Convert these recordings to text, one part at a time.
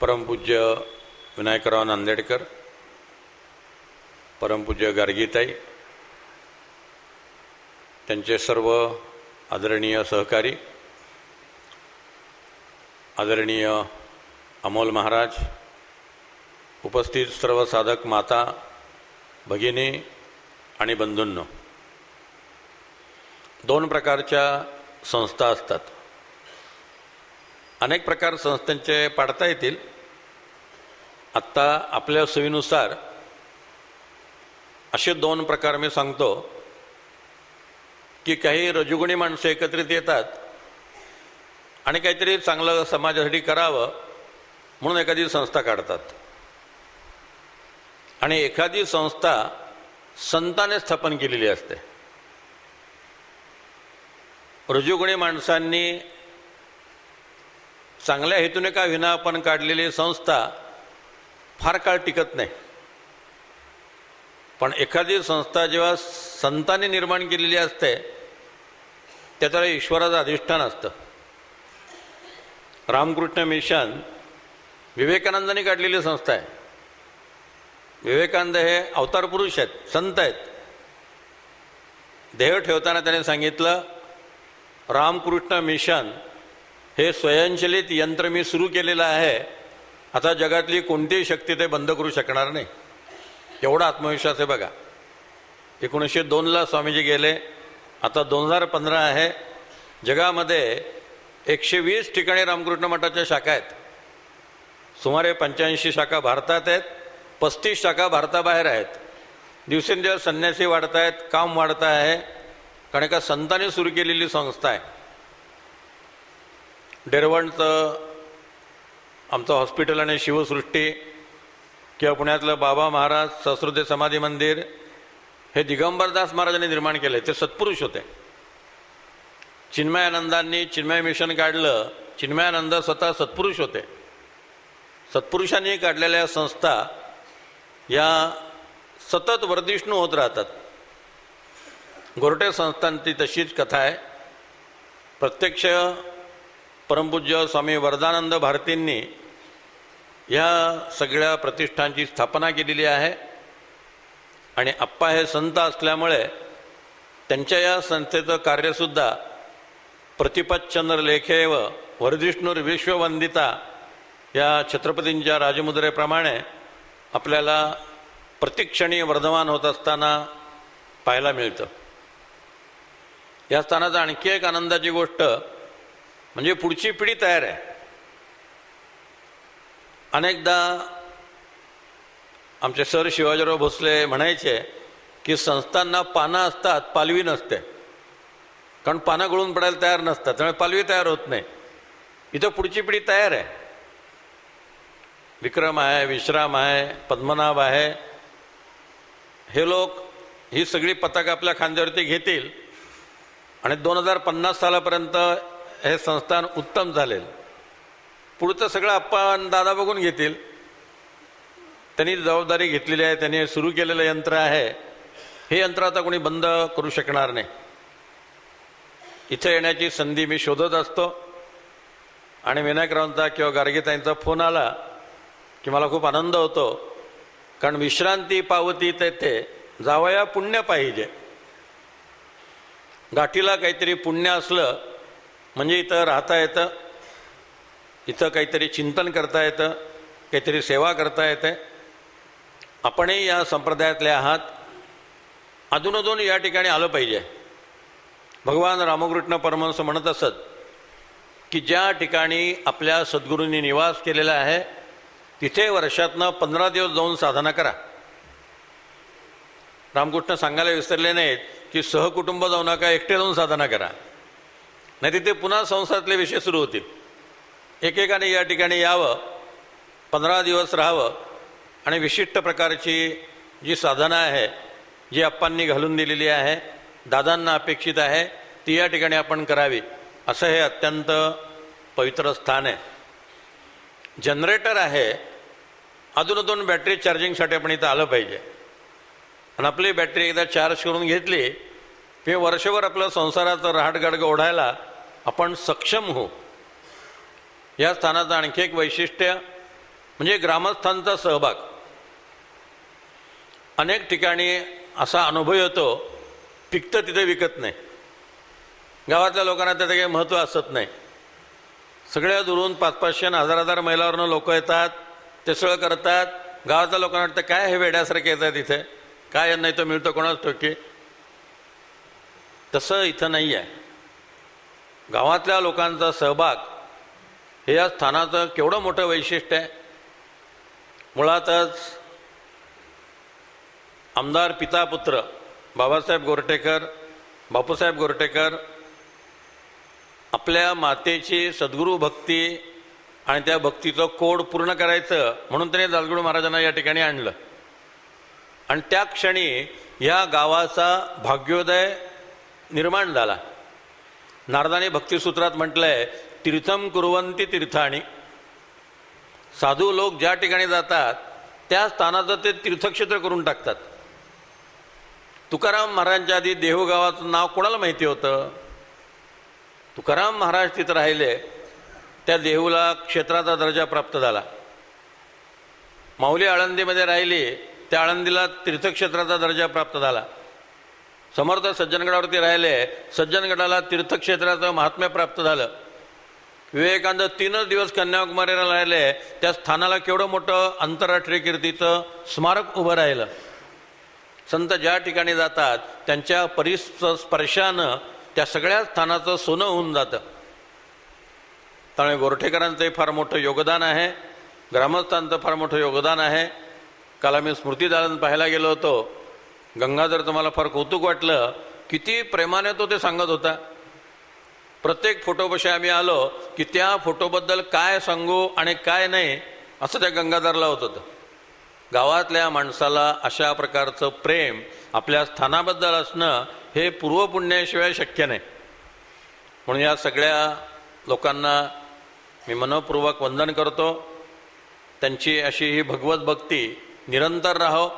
परमपूज्य विनायकराव नांदेडकर, परमपूज्य गार्गीताई, त्यांचे सर्व आदरणीय सहकारी, आदरणीय अमोल महाराज, उपस्थित सर्व साधक माता, भगिनी आणि बंधूंनो, दोन प्रकारच्या संस्था असतात. अनेक प्रकार संस्थांचे पाडता येतील. आत्ता आपल्या सोयीनुसार असे दोन प्रकार मी सांगतो की काही रजोगुणी माणसं एकत्रित येतात आणि काहीतरी चांगलं समाजासाठी करावं म्हणून एखादी संस्था काढतात. आणि एखादी संस्था संताने स्थापन केलेली असते. रजोगुणी माणसांनी चांगल्या हेतूने का विना आपण काढलेली संस्था फार काळ टिकत नाही. पण एखादी संस्था जेव्हा संतांनी निर्माण केलेली असते त्याला ईश्वराचं अधिष्ठान असतं. रामकृष्ण मिशन विवेकानंदांनी काढलेली संस्था आहे. विवेकानंद हे अवतार पुरुष आहेत, संत आहेत. देह ठेवताना त्याने सांगितलं, रामकृष्ण मिशन हे स्वयंचलित यंत्र मी सुरू केलेलं आहे. आता जगातली कोणतीही शक्ती ते बंद करू शकणार नाही. एवढा आत्मविश्वास आहे बघा. 1902ला स्वामीजी गेले. आता 2015 आहे. जगामध्ये 120 ठिकाणी रामकृष्ण मठाच्या शाखा आहेत. सुमारे 85 शाखा भारतात आहेत. 35 शाखा भारताबाहेर आहेत. दिवसेंदिवस संन्यासी वाढत आहेत, काम वाढत आहे, कारण का संतांनी सुरू केलेली संस्था आहे. डेरवणचं आमचं हॉस्पिटल आणि शिवसृष्टी किंवा पुण्यातलं बाबा महाराज सहस्रोदय समाधी मंदिर हे दिगंबरदास महाराजांनी निर्माण केले. ते सत्पुरुष होते. चिन्मयानंदांनी चिन्मय मिशन काढलं. चिन्मयानंद स्वतः सत्पुरुष होते. सत्पुरुषांनी काढलेल्या संस्था या सतत वर्धिष्णू होत राहतात. गोरटे संस्थांची तशीच कथा आहे. प्रत्यक्ष परमपूज्य स्वामी वरदानंद भारतींनी या सगळ्या प्रतिष्ठानची स्थापना केलेली आहे. आणि आप्पा हे संत असल्यामुळे त्यांच्या या संस्थेचं कार्यसुद्धा प्रतिपच्चंद्र लेखेव वर्धिष्णुर विश्ववंदिता या छत्रपतींच्या राजमुद्रेप्रमाणे आपल्याला प्रतिक्षणी वर्धमान होत असताना पाहायला मिळतं. या स्थानाचं आणखी एक आनंदाची गोष्ट म्हणजे पुढची पिढी तयार आहे. अनेकदा आमचे सर शिवाजीराव भोसले म्हणायचे की संस्थांना पानं असतात, पालवी नसते. कारण पानं गळून पडायला तयार नसतात, त्यामुळे पालवी तयार होत नाही. इथं पुढची पिढी तयार आहे. विक्रम आहे, विश्राम आहे, पद्मनाभ आहे. हे लोक ही सगळी पताक आपल्या खांद्यावरती घेतील आणि 2050 सालापर्यंत हे संस्थान उत्तम झालेल. पुढचं सगळं आपण दादा बघून घेतील. त्यांनी जबाबदारी घेतलेली आहे. त्यांनी सुरू केलेलं यंत्र आहे. हे यंत्र आता कोणी बंद करू शकणार नाही. इथे येण्याची संधी मी शोधत असतो आणि विनायकरावांचा किंवा गार्गीताईंचा फोन आला की मला खूप आनंद होतो. कारण विश्रांती पावती तेथे जावया पुण्य पाहिजे. गाठीला काहीतरी पुण्य असलं म्हणजे इथं राहता येतं, इथं काहीतरी चिंतन करता येतं, काहीतरी सेवा करता येते. आपणही या संप्रदायातले आहात. अधूनमधून या ठिकाणी आलं पाहिजे. भगवान रामकृष्ण परमहंस म्हणत असत की ज्या ठिकाणी आपल्या सद्गुरूंनी निवास केलेला आहे तिथे वर्षातनं 15 दिवस जाऊन साधना करा. रामकृष्ण सांगायला विसरले नाहीत की सहकुटुंब जाऊ नका, एकटे जाऊन साधना करा, नाही तिथे पुन्हा संसारातले विषय सुरू होतील. एकेकाने या ठिकाणी यावं, 15 दिवस राहावं आणि विशिष्ट प्रकारची जी साधना आहे, जी आप्पांनी घालून दिलेली आहे, दादांना अपेक्षित आहे, ती या ठिकाणी आपण करावी. असं हे अत्यंत पवित्र स्थान आहे. जनरेटर आहे. अधूनमधून बॅटरी चार्जिंगसाठी आपण इथं आलं पाहिजे. आणि आपली बॅटरी एकदा चार्ज करून घेतली की वर्षभर आपलं संसाराचं रहाटगाडगं ओढायला आपण सक्षम होऊ. या स्थानाचं आणखी एक वैशिष्ट्य म्हणजे ग्रामस्थांचा सहभाग. अनेक ठिकाणी असा अनुभव येतो, पिकतं तिथे विकत नाही. गावातल्या लोकांना त्याचं काही महत्त्व असत नाही. सगळ्या दुरून 500-500 हजार मैलावरनं लोक येतात, ते सगळं करतात. गावातल्या लोकांना वाटतं काय हे वेड्यासारखे येतात इथे, काय नाही तर मिळतं कोणाच ठोकी. तसं इथं नाही आहे. गावातल्या लोकांचा सहभाग हे या स्थानाचं केवढं मोठं वैशिष्ट्य आहे. मुळातच आमदार पिता पुत्र बाबासाहेब गोरठेकर, बापूसाहेब गोरठेकर आपल्या मातेची सद्गुरू भक्ती आणि त्या भक्तीचं कोड पूर्ण करायचं म्हणून त्याने दासगणू महाराजांना या ठिकाणी आणलं. आणि त्या क्षणी या गावाचा भाग्योदय निर्माण झाला. नारदाने भक्तिसूत्रात म्हटलंय, तीर्थम कुर्वंती तीर्थाणी. साधू लोक ज्या ठिकाणी जातात त्या स्थानाचं ते तीर्थक्षेत्र करून टाकतात. तुकाराम महाराजांच्या आधी देहू गावाचं नाव कोणाला माहिती होतं? तुकाराम महाराज तिथं राहिले, त्या देहूला क्षेत्राचा दर्जा प्राप्त झाला. माऊली आळंदीमध्ये राहिली, त्या आळंदीला तीर्थक्षेत्राचा दर्जा प्राप्त झाला. समर्थ सज्जनगडावरती राहिले, सज्जनगडाला तीर्थक्षेत्राचं महात्म्य प्राप्त झालं. विवेकानंद 3 दिवस कन्याकुमारीला राहिले, त्या स्थानाला केवढं मोठं आंतरराष्ट्रीय कीर्तीचं स्मारक उभं राहिलं. संत ज्या ठिकाणी जातात त्यांच्या स्पर्शानं त्या सगळ्या स्थानाचं सोनं होऊन जातं. त्यामुळे गोरठेकरांचंही फार मोठं योगदान आहे, ग्रामस्थांचं फार मोठं योगदान आहे. काल आम्ही स्मृतिदालन पाहायला गेलो होतो. गंगाधरचं मला फार कौतुक वाटलं, किती प्रेमाने तो ते सांगत होता. प्रत्येक फोटोपाशी आम्ही आलो की त्या फोटोबद्दल काय सांगू आणि काय नाही असं त्या गंगाधरला होत होतं. गावातल्या माणसाला अशा प्रकारचं प्रेम आपल्या स्थानाबद्दल असणं हे पूर्वपुण्याशिवाय शक्य नाही. म्हणून या सगळ्या लोकांना मी मनपूर्वक वंदन करतो. त्यांची अशी ही भगवत भक्ती निरंतर राहो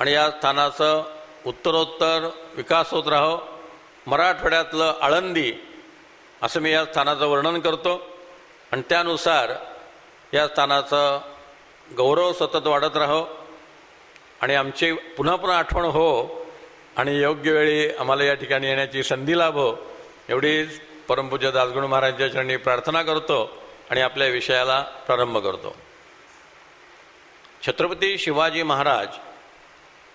आणि या स्थानाचं उत्तरोत्तर विकास होत राहो. मराठवाड्यातलं आळंदी असं मी या स्थानाचं वर्णन करतो आणि त्यानुसार या स्थानाचं गौरव सतत वाढत राहो आणि आमची पुन्हा पुन्हा आठवण हो आणि योग्य वेळी आम्हाला या ठिकाणी येण्याची संधी लाभो, एवढीच परमपूज्य दासगणू महाराजांच्या चरणी प्रार्थना करतो आणि आपल्या विषयाला प्रारंभ करतो. छत्रपती शिवाजी महाराज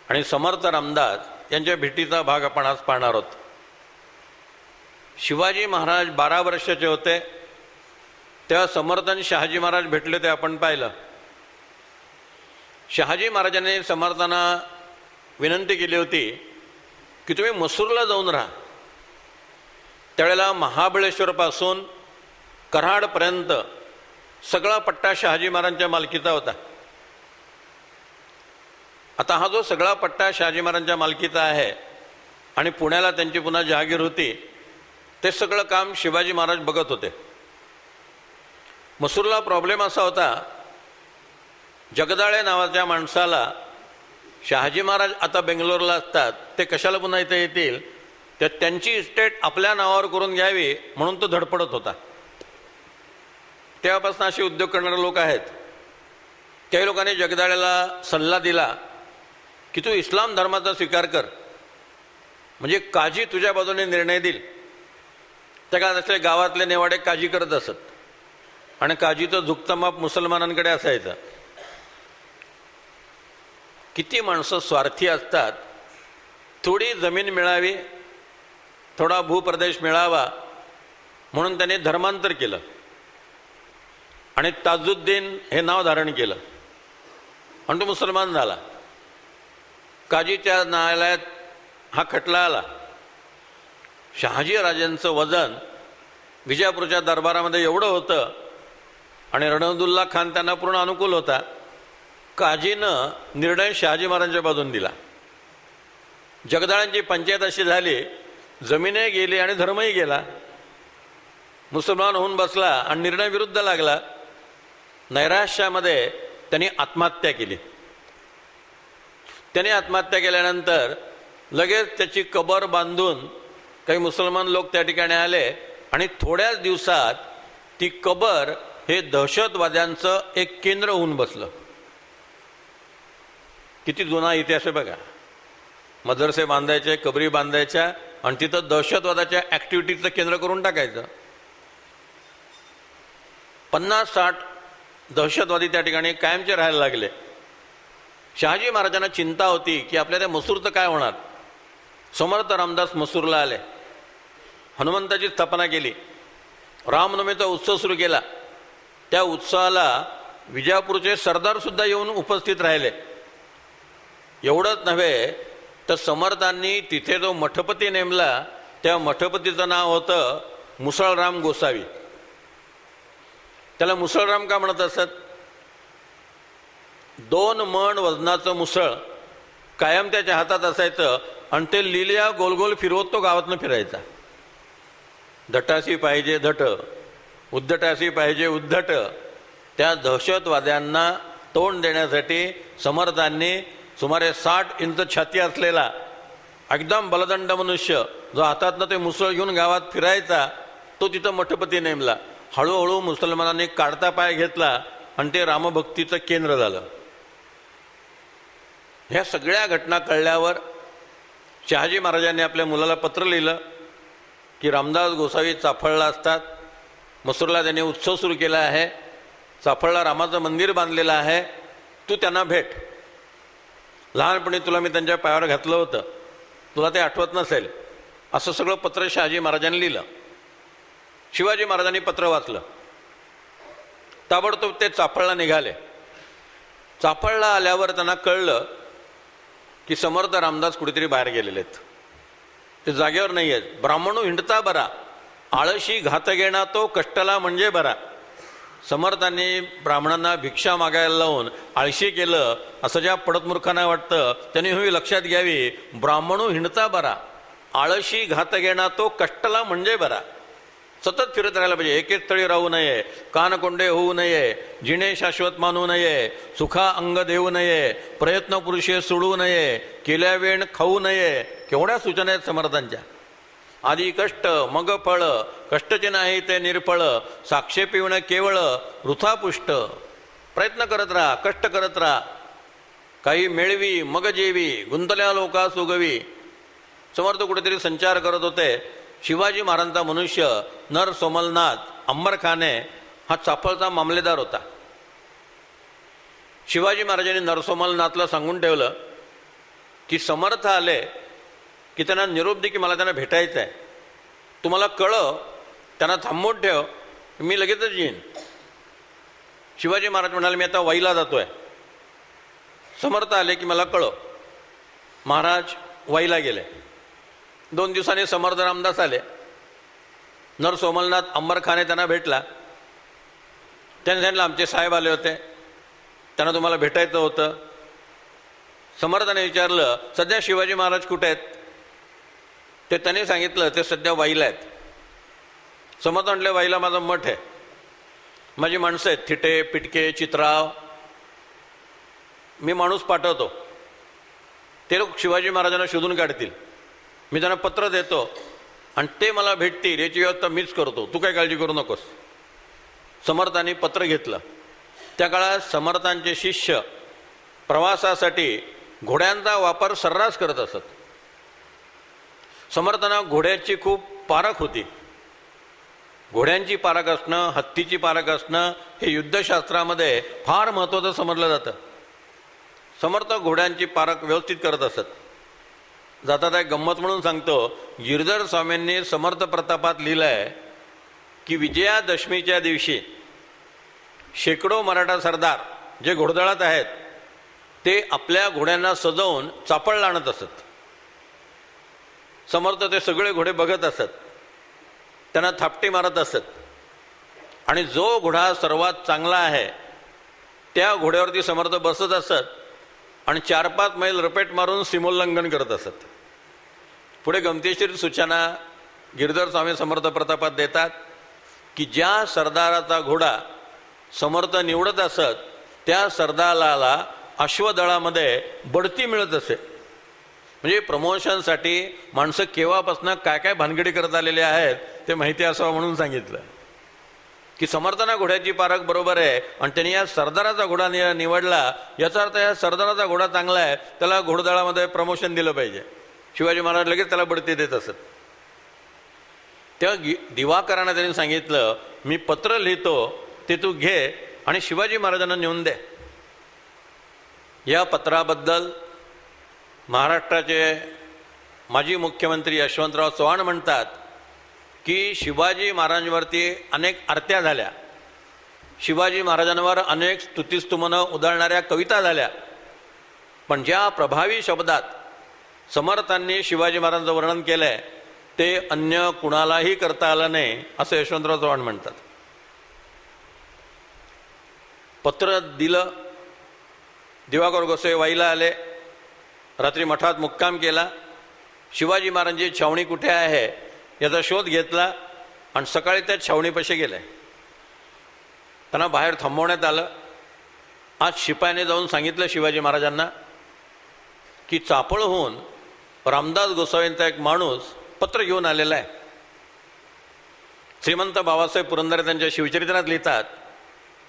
आणि समर्थ रामदास यांच्या भेटीचा भाग आपण आज पाहणार आहोत. शिवाजी महाराज 12 वर्षाचे होते तेव्हा समर्थ आणि शहाजी महाराज भेटले ते आपण पाहिलं. शहाजी महाराजांनी समर्थांना विनंती केली होती की तुम्ही मसूरला जाऊन राहा. त्यावेळेला महाबळेश्वरपासून कराडपर्यंत सगळा पट्टा शहाजी महाराजांच्या मालकीचा होता. आता हा जो सगळा पट्टा शहाजी महाराजांच्या मालकीचा आहे आणि पुण्याला त्यांची पुन्हा जहागीर होती, ते सगळं काम शिवाजी महाराज बघत होते. मसूरला प्रॉब्लेम असा होता, जगदाळे नावाच्या माणसाला शहाजी महाराज आता बेंगलोरला असतात, ते कशाला पुन्हा इथे येतील, तर त्यांची इस्टेट आपल्या नावावर करून घ्यावी म्हणून तो धडपडत होता. तेव्हापासून असे उद्योग करणारे लोक आहेत. काही लोकांनी जगदाळेला सल्ला दिला की तू इस्लाम धर्माचा स्वीकार कर, म्हणजे काजी तुझ्या बाजूने निर्णय देईल. त्या काळात असले गावातले नेवाडे काजी करत असत आणि काजीचं झुकतं माप मुसलमानांकडे असायचं. किती माणसं स्वार्थी असतात. थोडी जमीन मिळावी, थोडा भूप्रदेश मिळावा म्हणून त्याने धर्मांतर केलं आणि ताजुद्दीन हे नाव धारण केलं आणि तो मुसलमान झाला. काजीच्या न्यायालयात हा खटला आला. शहाजी राजांचं वजन विजापूरच्या दरबारामध्ये एवढं होतं आणि रणदुल्ला खान त्यांना पूर्ण अनुकूल होता. काजीनं निर्णय शहाजी महाराजांच्या बाजून दिला. जगदाळांची पंचायत अशी झाली, जमीनही गेली आणि धर्मही गेला. मुसलमान होऊन बसला आणि निर्णय विरुद्ध लागला. नैराश्यामध्ये त्यांनी आत्महत्या केली. त्याने आत्महत्या केल्यानंतर लगेच त्याची कबर बांधून काही मुसलमान लोक त्या ठिकाणी आले आणि थोड्याच दिवसात ती कबर हे दहशतवाद्यांचं एक केंद्र होऊन बसलं. किती जुना इतिहास आहे बघा. मदरसे बांधायचे, कबरी बांधायच्या आणि तिथं दहशतवादाच्या ॲक्टिव्हिटीचं केंद्र करून टाकायचं. 50-60 दहशतवादी त्या ठिकाणी कायमचे राहायला लागले. शहाजी महाराजांना चिंता होती की आपल्या त्या मसूरचं काय होणार. समर्थ रामदास मसूरला आले, हनुमंताची स्थापना केली, रामनवमीचा उत्सव सुरू केला. त्या उत्सवाला विजापूरचे सरदारसुद्धा येऊन उपस्थित राहिले. एवढंच नव्हे तर समर्थांनी तिथे जो मठपती नेमला, त्या मठपतीचं नाव होतं मुसळराम गोसावी. त्याला मुसळराम का म्हणत असत? 2 मण वजनाचं मुसळ कायम त्याच्या हातात असायचं आणि ते लिहिल्या गोल गोल फिरवत तो गावातनं फिरायचा. धटासी पाहिजे धट, उद्धटासी पाहिजे उद्धट. त्या दहशतवाद्यांना तोंड देण्यासाठी समर्थांनी सुमारे 60 इंच छाती असलेला एकदम बलदंड मनुष्य जो हातातनं ते मुसळ घेऊन गावात फिरायचा, तो तिथं मठपती नेमला. हळूहळू मुसलमानांनी काढता पाय घेतला आणि ते रामभक्तीचं केंद्र झालं. ह्या सगळ्या घटना कळल्यावर शहाजी महाराजांनी आपल्या मुलाला पत्र लिहिलं की रामदास गोसावी चाफळला असतात, मसूरला त्यांनी उत्सव सुरू केला आहे, चाफळला रामाचं मंदिर बांधलेलं आहे, तू त्यांना भेट. लहानपणी तुला मी त्यांच्या पायावर घातलं होतं, तुला ते आठवत नसेल. असं सगळं पत्र शहाजी महाराजांनी लिहिलं. शिवाजी महाराजांनी पत्र वाचलं. ताबडतोब ते चाफळला निघाले. चाफळला आल्यावर त्यांना कळलं की समर्थ रामदास कुठेतरी बाहेर गेलेले आहेत, ते जागेवर नाही आहेत. ब्राह्मणू हिंडता बरा, आळशी घात घेणा तो कष्टला म्हणजे बरा. समर्थांनी ब्राह्मणांना भिक्षा मागायला लावून आळशी केलं असं ज्या पडतमूर्खांना वाटतं त्यांनी ही लक्षात घ्यावी. ब्राह्मणू हिंडता बरा, आळशी घात घेणा तो कष्टला म्हणजे बरा. सतत फिरत राहायला पाहिजे, एकेच स्थळी राहू नये, कानकोंडे होऊ नये, जिणे शाश्वत मानू नये, सुखा अंग देऊ नये, प्रयत्न पुरुषे सोडू नये, केल्या वेळ खाऊ नये. केवढ्या सूचना आहेत समर्थांच्या. आधी कष्ट मग फळ, कष्टचे नाही ते निर्फळ, साक्षे पिवणं केवळ वृथा पुष्ट. प्रयत्न करत राहा, कष्ट करत राहा, काही मिळवी मग जेवी, गुंतल्या लोका सुगवी. समर्थ कुठेतरी संचार करत होते. शिवाजी महाराजांचा मनुष्य नर सोमलनाथ अंबरखाने हा चाफळचा मामलेदार होता. शिवाजी महाराजांनी नरसोमलनाथला सांगून ठेवलं की समर्थ आले की त्यांना निरोप दे की मला त्यांना भेटायचं आहे, तुम्हाला कळव, त्यांना थांबवून ठेव, मी लगेचच येईन. शिवाजी महाराज म्हणाले मी आता वाईला जातोय. समर्थ आले की मला कळव. महाराज वाईला गेले. 2 दिवसांनी समर्थ रामदास आले. नरसोमलनाथ अंबरखाने त्यांना भेटला. त्याने सांगितलं आमचे साहेब आले होते, त्यांना तुम्हाला भेटायचं होतं. समर्थाने विचारलं सध्या शिवाजी महाराज कुठे आहेत? ते त्याने सांगितलं ते सध्या वाईला आहेत. समर्थ म्हटले वाईला माझं मठ आहे, माझी माणसं आहेत, थिटे पिटके चित्राव, मी माणूस पाठवतो, ते लोक शिवाजी महाराजांना शोधून काढतील. मी त्यांना पत्र देतो आणि ते मला भेटतील, याची व्यवस्था मीच करतो, तू काय काळजी करू नकोस. समर्थांनी पत्र घेतलं. त्या काळात समर्थांचे शिष्य प्रवासासाठी घोड्यांचा वापर सर्रास करत असत. समर्थांना घोड्याची खूप पारख होती. घोड्यांची पारख असणं, हत्तीची पारख असणं हे युद्धशास्त्रामध्ये फार महत्त्वाचं समजलं जातं. समर्थ घोड्यांची पारख व्यवस्थित करत असत. जातात एक गंमत म्हणून सांगतो, गिरधर स्वामींनी समर्थ प्रतापात लिहिलं आहे की विजयादशमीच्या दिवशी शेकडो मराठा सरदार जे घोडदळात आहेत ते आपल्या घोड्यांना सजवून चाफळला आणत असत. समर्थ ते सगळे घोडे बघत असत, त्यांना थापटी मारत असत आणि जो घोडा सर्वात चांगला आहे त्या घोड्यावरती समर्थ बसत असत आणि 4-5 मैल रपेट मारून सीमोल्लंघन करत असत. पुढे गमतीशीर सूचना गिरधर स्वामी समर्थ प्रतापात देतात की ज्या सरदाराचा घोडा समर्थ निवडत असत त्या सरदाराला अश्वदळामध्ये बढती मिळत असे. म्हणजे प्रमोशनसाठी माणसं केव्हापासून काय काय भानगडी करत आलेले आहेत ते माहिती असावं म्हणून सांगितलं. की समर्थांना घोड्याची पारख बरोबर आहे आणि त्यांनी या सरदाराचा घोडा निवडला, याचा अर्थ या सरदाराचा घोडा चांगला आहे, त्याला घोडदळामध्ये प्रमोशन दिलं पाहिजे. शिवाजी महाराज लगेच त्याला बढती देत असत. तेव्हा दिवाकरांना त्यांनी सांगितलं, मी पत्र लिहितो ते तू घे आणि शिवाजी महाराजांना नेऊन दे. या पत्राबद्दल महाराष्ट्राचे माजी मुख्यमंत्री यशवंतराव चव्हाण म्हणतात की शिवाजी महाराजांवरती अनेक आरत्या झाल्या, शिवाजी महाराजांवर अनेक स्तुतिस्तुमनं उधळणाऱ्या कविता झाल्या, पण ज्या प्रभावी शब्दात समर्थांनी शिवाजी महाराजांचं वर्णन केलं आहे ते अन्य कुणालाही करता आलं नाही, असं यशवंतराव चव्हाण म्हणतात. पत्र दिलं, दिवाकर गोसावी वाईला आले, रात्री मठात मुक्काम केला, शिवाजी महाराजांची छावणी कुठे आहे याचा शोध घेतला आणि सकाळी त्या छावणीपाशी गेले. त्यांना बाहेर थांबवण्यात आलं. आज शिपायाने जाऊन सांगितलं शिवाजी महाराजांना की चापळहून रामदास गोसावींचा एक माणूस पत्र घेऊन आलेला आहे. श्रीमंत बाबासाहेब पुरंदरे त्यांच्या शिवचरित्रात लिहितात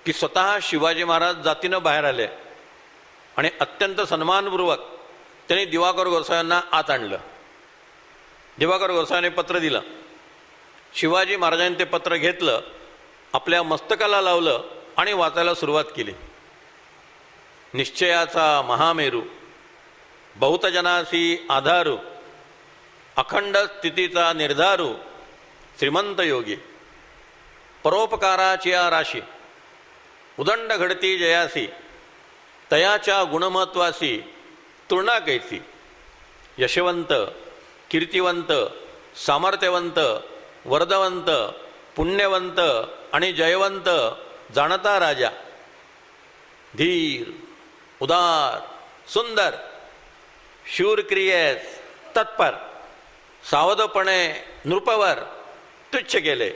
की स्वतः शिवाजी महाराज जातीनं बाहेर आले आणि अत्यंत सन्मानपूर्वक त्यांनी दिवाकर गोसाव्यांना आत आणलं. दिवाकर गोसाव्यांनी पत्र दिलं. शिवाजी महाराजांनी ते पत्र घेतलं, आपल्या मस्तकाला लावलं आणि वाचायला सुरुवात केली. निश्चयाचा महामेरू, बहुतजनासी आधारू, अखंड स्थितीचा निर्धारू, श्रीमंत योगी, परोपकाराची राशी, उदंड घडती जयासी, तयाच्या गुणमत्वासी तुलना कैसी, यशवंत, कीर्तिवंत, सामर्थ्यवंत, वरदवंत, पुण्यवंत आणि जयवंत, जाणता राजा, धीर, उदार, सुंदर, शूरक्रियेस तत्पर, सावधपणे नृपवर तुच्छ केले,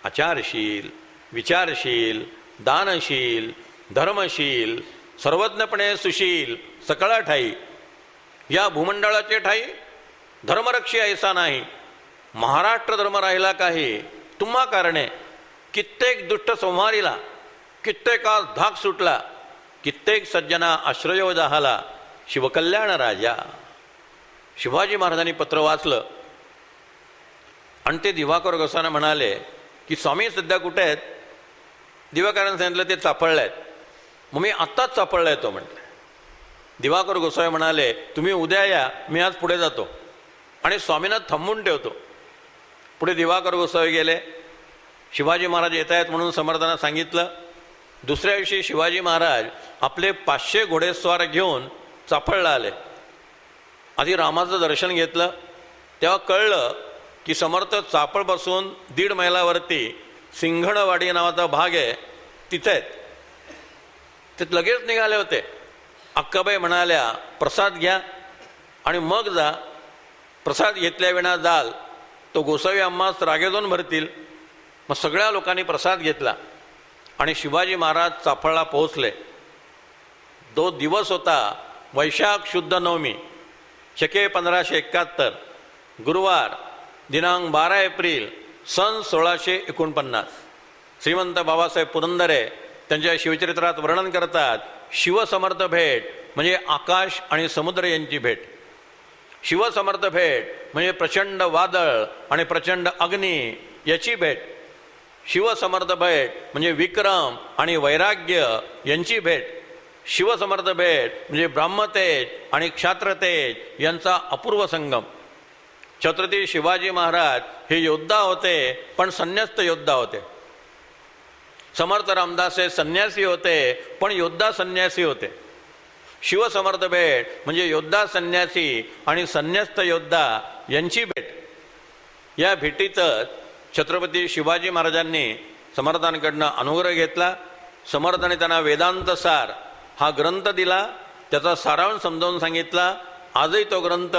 आचारशील, विचारशील, दानशील, धर्मशील, सर्वज्ञपणे सुशील, सकळा ठाई, या भूमंडळाचे ठाई धर्मरक्षी ऐसा नाही, महाराष्ट्र धर्म राहिला काही तुम्हा कारणे, कित्येक दुष्ट संहारीला, कित्येकास धाक सुटला, कित्येक सज्जना आश्रयो जाहाला, शिवकल्याण राजा. शिवाजी महाराजांनी पत्र वाचलं आणि ते दिवाकर गोसाव्यांना म्हणाले की स्वामी सध्या कुठे आहेत? दिवाकरांनी सांगितलं ते चापळले आहेत. मग मी आत्ताच चापळला येतो म्हटलं. दिवाकर गोसावी म्हणाले तुम्ही उद्या या, मी आज पुढे जातो आणि स्वामींना थांबवून ठेवतो. पुढे दिवाकर गोसावी गेले. शिवाजी महाराज येत आहेत म्हणून समर्थांना सांगितलं. दुसऱ्या दिवशी शिवाजी महाराज आपले 500 घोडेस्वार घेऊन चाफळला आले. आधी रामाचं दर्शन घेतलं, तेव्हा कळलं की समर्थ चाफळपासून 1.5 मैलावरती सिंघणवाडी नावाचा भाग आहे, तिथे आहेत. ते लगेच निघाले होते. अक्काबाई म्हणाल्या प्रसाद घ्या आणि मग जा, प्रसाद घेतल्याविना जाल तो गोसावी आम्हास रागेजून भरतील. मग सगळ्या लोकांनी प्रसाद घेतला आणि शिवाजी महाराज चाफळला पोहोचले. 2 दिवस होता, वैशाख शुद्ध नवमी, शके 1571, गुरुवार, दिनांक 12 एप्रिल सन 1649. श्रीमंत बाबासाहेब पुरंदरे त्यांच्या शिवचरित्रात वर्णन करतात, शिवसमर्थ भेट म्हणजे आकाश आणि समुद्र यांची भेट. शिवसमर्थ भेट म्हणजे प्रचंड वादळ आणि प्रचंड अग्नी याची भेट. शिवसमर्थ भेट म्हणजे विक्रम आणि वैराग्य यांची भेट. शिवसमर्थ भेट म्हणजे ब्राह्मतेज आणि क्षात्रतेज यांचा अपूर्व संगम. छत्रपती शिवाजी महाराज हे योद्धा होते, पण संन्यस्त योद्धा होते. समर्थ रामदास हे संन्यासी होते, पण योद्धा संन्यासी होते. शिवसमर्थ भेट म्हणजे योद्धा संन्यासी आणि संन्यस्त योद्धा यांची भेट. या भेटीतच छत्रपती शिवाजी महाराजांनी समर्थांकडनं अनुग्रह घेतला. समर्थाने त्यांना वेदांत सार हा ग्रंथ दिला, त्याचा सारांश समजावून सांगितला. आजही तो ग्रंथ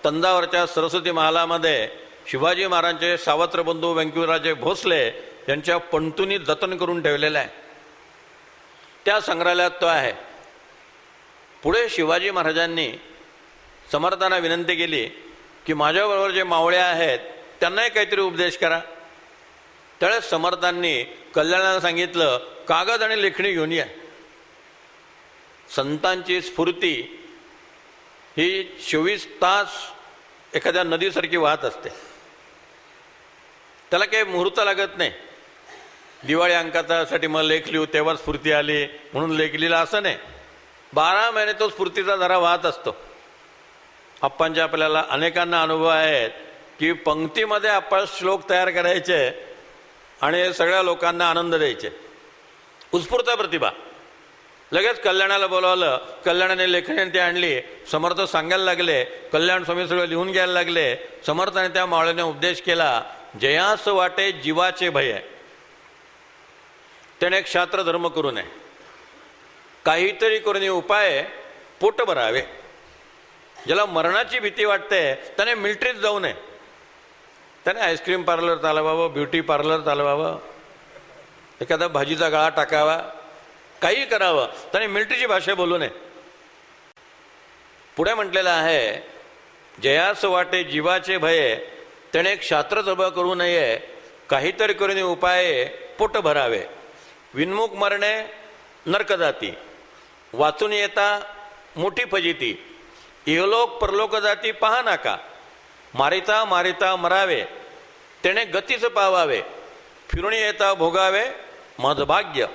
तंजावरच्या सरस्वती महालामध्ये शिवाजी महाराजांचे सावत्र बंधू व्यंकटराजे भोसले यांच्या पंतुनी जतन करून ठेवलेला आहे. त्या संग्रहालयात तो आहे. पुढे शिवाजी महाराजांनी समर्थांना विनंती केली की माझ्याबरोबर जे मावळे आहेत त्यांनाही काहीतरी उपदेश करा. त्यावेळेस समर्थांनी कल्याणाला सांगितलं, कागद आणि लेखणी घेऊन या. संतांची स्फूर्ती ही 24 तास एखाद्या नदीसारखी वाहत असते. त्याला काही मुहूर्त लागत नाही. दिवाळी अंकासाठी मग लेख लिहू तेव्हा स्फूर्ती आली म्हणून लेख लिहिला असं नाही. 12 महिने तो स्फूर्तीचा धारा वाहत असतो. आप्पांच्या आपल्याला अनेकांना अनुभव आहेत की पंक्तीमध्ये आपण श्लोक तयार करायचे आणि सगळ्या लोकांना आनंद द्यायचे. उत्स्फूर्त प्रतिभा. लगेच कल्याणाला बोलावलं, कल्याणाने लेखणी ती आणली. समर्थ सांगायला लागले, कल्याण स्वामी सगळं लिहून घ्यायला लागले. समर्थाने त्या मावळ्याने उपदेश केला, जयास वाटे जीवाचे भय, त्याने क्षात्र धर्म करू नये. काहीतरी करून उपाय पोट भरावे. ज्याला मरणाची भीती वाटते त्याने मिलिटरीत जाऊ नये. त्याने आईस्क्रीम पार्लर चालवावं, ब्युटी पार्लर चालवावं, एखादा भाजीचा गळा टाकावा, काही करावं. त्याने मिलिटरीची भाषा बोलू नये. पुढे म्हटलेलं आहे, जयास वाटे जीवाचे भय, त्याने क्षात्र धर्म करू नये. काहीतरी करून उपाय पोट भरावे. विन्मुख मरणे नरक जाती, वाचून येता मोठी फजिती. इहलोक परलोक जाती पहा नाका, मारिता मारिता मरावे, त्याने गतीच पावावे. फिरून येता भोगावे मदभाग्य.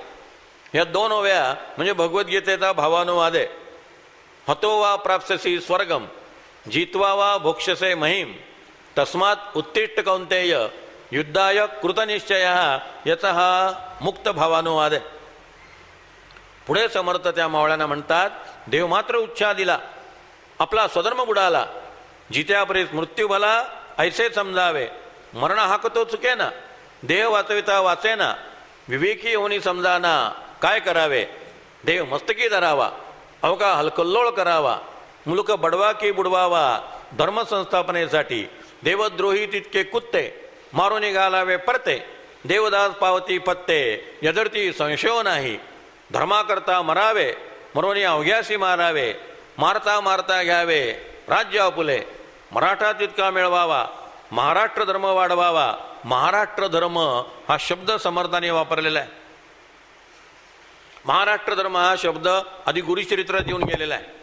ह्या 2 ओव्या म्हणजे भगवद्गीतेचा भावानुवाद आहे. हतो वा प्राप्स्यसी स्वर्गम, जित्वा वा भोक्ष्यसे महिम, तस्मात् उत्तिष्ठ कौंतेय, युद्धाय कृतनिश्चय, याचा हा मुक्त भावानुवाद आहे. पुढे समर्थ त्या मावळ्यांना म्हणतात, देव मात्र उच्छा दिला, आपला स्वधर्म बुडाला, जित्यापरीस मृत्यू भला ऐसे समजावे. मरण हाकतो चुकेना, देह वाचविता वाचेना, विवेकी होणी समजाना, काय करावे. देव मस्तकी धरावा, अवका हलकल्लोळ करावा, मुलक बडवा की बुडवावा. धर्मसंस्थापनेसाठी देवद्रोही तितके कुत्ते, मारून घालावे परते. देवदास पावती पत्ते, यदर्ती संशय नाही. धर्माकरता मरावे, मरोनी अवघ्यासी मारावे. मारता मारता घ्यावे राज्य आपुले, मराठा तितका मिळवावा. महाराष्ट्र धर्म वाढवावा. महाराष्ट्र धर्म हा शब्द समर्थाने वापरलेला आहे. महाराष्ट्र धर्म हा शब्द आधी गुरुचरित्रात येऊन गेलेला आहे.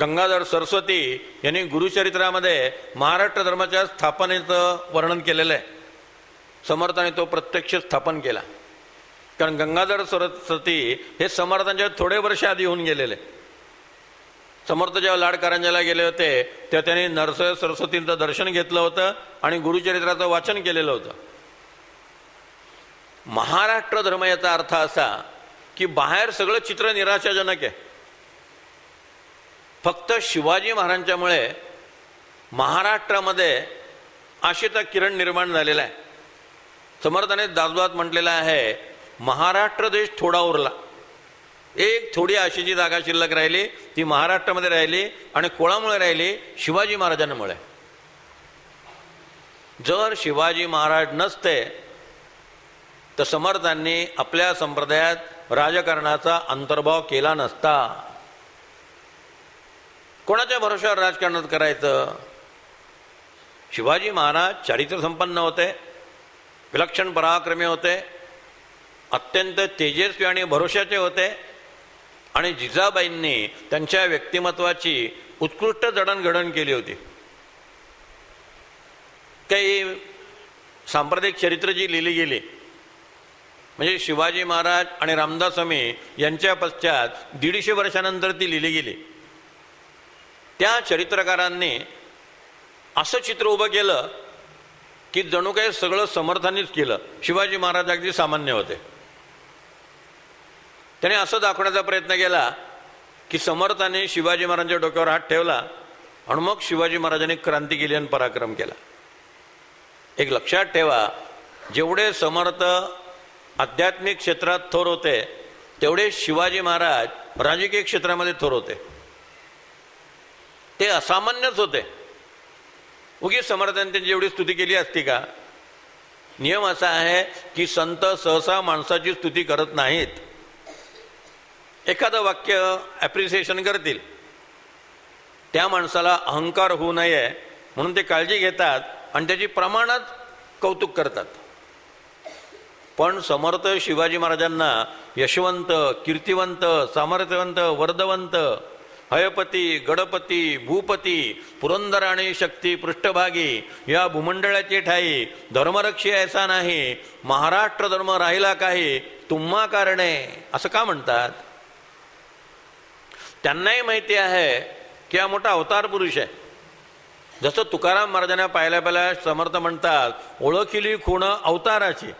गंगाधर सरस्वती यांनी गुरुचरित्रामध्ये महाराष्ट्र धर्माच्या स्थापनेचं वर्णन केलेलं आहे. समर्थाने तो प्रत्यक्ष स्थापन केला. कारण गंगाधर सरस्वती हे समर्थांच्या थोडे वर्ष आधी होऊन गेलेले. समर्थ जेव्हा लाडकारंजाला गेले होते तेव्हा त्यांनी नरसिंह सरस्वतींचं दर्शन घेतलं होतं आणि गुरुचरित्राचं वाचन केलेलं होतं. महाराष्ट्र धर्म याचा अर्थ असा की बाहेर सगळं चित्र निराशाजनक आहे. फक्त शिवाजी महाराजांच्यामुळे महाराष्ट्रामध्ये आशेचा किरण निर्माण झालेला आहे. समर्थाने दासवात म्हटलेला आहे, महाराष्ट्र देश थोडा उरला, एक थोडी आशेची जागा शिल्लक राहिली, ती महाराष्ट्रामध्ये राहिली आणि कोणामुळे राहिली? शिवाजी महाराजांमुळे. जर शिवाजी महाराज नसते तर समर्थांनी आपल्या संप्रदायात राजकारणाचा अंतर्भाव केला नसता. कोणाच्या भरोशावर राजकारणात करायचं? शिवाजी महाराज चारित्र्यसंपन्न होते, विलक्षण पराक्रमी होते, अत्यंत तेजस्वी आणि भरोशाचे होते आणि जिजाबाईंनी त्यांच्या व्यक्तिमत्वाची उत्कृष्ट जडणघडण केली होती. काही सांप्रदायिक चरित्र जी लिहिली गेली म्हणजे शिवाजी महाराज आणि रामदास स्वामी यांच्या पश्चात 150 वर्षानंतर ती लिहिली गेली. त्या चरित्रकारांनी असं चित्र उभं केलं की जणू काही सगळं समर्थांनीच केलं. शिवाजी महाराज अगदी सामान्य होते. त्याने असं दाखवण्याचा प्रयत्न केला की समर्थाने शिवाजी महाराजांच्या डोक्यावर हात ठेवला आणि मग शिवाजी महाराजांनी क्रांती केली आणि पराक्रम केला. एक लक्षात ठेवा, जेवढे समर्थ आध्यात्मिक क्षेत्रात थोर होते तेवढे शिवाजी महाराज राजकीय क्षेत्रामध्ये थोर होते. ते असामान्यच होते. उगीच समर्थांनी त्यांची एवढी स्तुती केली असती का? नियम असा आहे की संत सहसा माणसाची स्तुती करत नाहीत. एखादं वाक्य ॲप्रिसिएशन करतील, त्या माणसाला अहंकार होऊ नये म्हणून ते काळजी घेतात आणि त्याची प्रमाणात कौतुक करतात. पण समर्थ शिवाजी महाराजांना यशवंत, कीर्तिवंत, सामर्थ्यवंत, वर्धवंत, हयपती, गणपती, भूपती, पुरंदर आणि शक्ती पृष्ठभागी या भूमंडळाची ठाई धर्मरक्षी ऐसा नाही, महाराष्ट्र धर्म राहिला काही तुम्हा कारणे, असं का म्हणतात? त्यांनाही माहिती आहे की हा मोठा अवतार पुरुष आहे. जसं तुकाराम महाराजांना पाहिल्या समर्थ म्हणतात, ओळखिली खूण अवताराची,